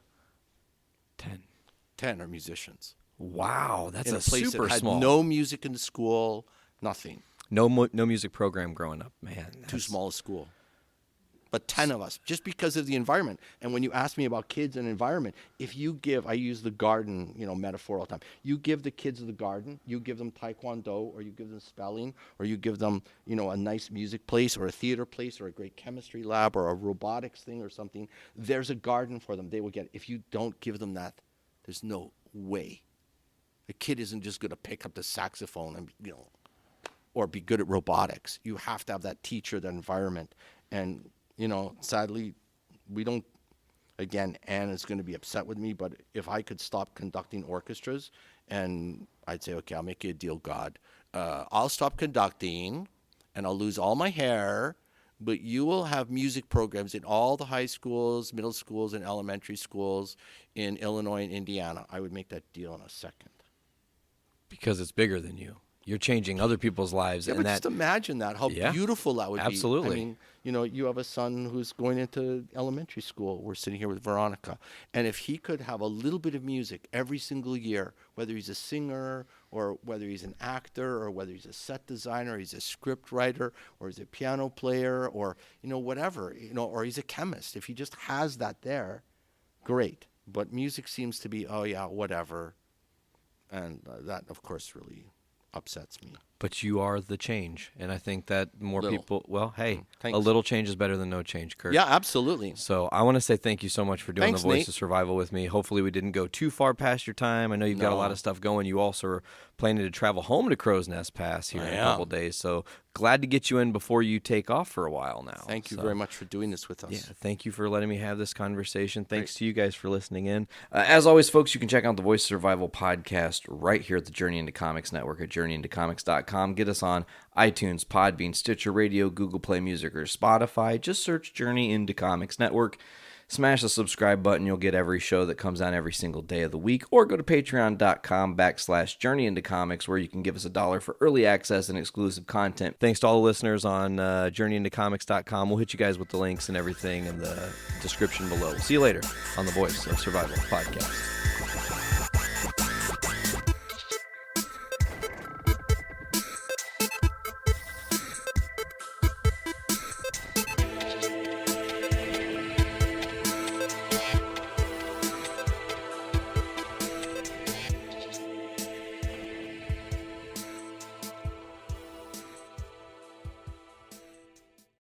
S11: 10 are musicians.
S10: Wow, that's
S11: In
S10: a
S11: a place
S10: super
S11: that had
S10: small.
S11: no music in the school, nothing.
S10: No music program growing up, man.
S11: Too
S10: that's-
S11: small a school. But 10 of us, just because of the environment. And when you ask me about kids and environment, if you give, I use the garden, you know, metaphor all the time. You give the kids the garden, you give them taekwondo, or you give them spelling, or you give them, you know, a nice music place, or a theater place, or a great chemistry lab, or a robotics thing or something. There's a garden for them. They will get it. If you don't give them that, there's no way. A kid isn't just going to pick up the saxophone and, you know, or be good at robotics. You have to have that teacher, that environment. And, you know, sadly, we don't, again, Anne is going to be upset with me, but if I could stop conducting orchestras, and I'd say, okay, I'll make you a deal, God. I'll stop conducting, and I'll lose all my hair, but you will have music programs in all the high schools, middle schools, and elementary schools in Illinois and Indiana. I would make that deal in a second.
S10: Because it's bigger than you. You're changing other people's lives,
S11: Yeah,
S10: and
S11: but just imagine that, how
S10: Yeah,
S11: beautiful that would
S10: absolutely.
S11: be. I mean, you know, you have a son who's going into elementary school. We're sitting here with Veronica. And if he could have a little bit of music every single year, whether he's a singer or whether he's an actor, or whether he's a set designer, he's a script writer, or he's a piano player, or whatever, or he's a chemist. If he just has that there, great. But music seems to be, oh yeah, whatever, and that of course really upsets me.
S10: But you are the change, and I think that more people. Well, hey,
S11: Thanks.
S10: a little change is better than no change, Kirk.
S11: Yeah, absolutely.
S10: So I want to say thank you so much for doing
S11: Thanks,
S10: the Voice
S11: Nate.
S10: of Survival with me. Hopefully we didn't go too far past your time. I know you've got a lot of stuff going. You also are planning to travel home to Crow's Nest Pass here in a couple days. So glad to get you in before you take off for a while now.
S11: Thank you very much for doing this with us.
S10: Yeah, thank you for letting me have this conversation. Thanks to you guys for listening in. As always, folks, you can check out the Voice of Survival podcast right here at the Journey into Comics Network at journeyintocomics.com. Get us on iTunes, Podbean, Stitcher Radio, Google Play Music, or Spotify. Just search Journey into Comics Network. Smash the subscribe button. You'll get every show that comes out every single day of the week. Or go to patreon.com/journeyintocomics, where you can give us $1 for early access and exclusive content. Thanks to all the listeners on journeyintocomics.com. We'll hit you guys with the links and everything in the description below. We'll see you later on the Voice of Survival podcast.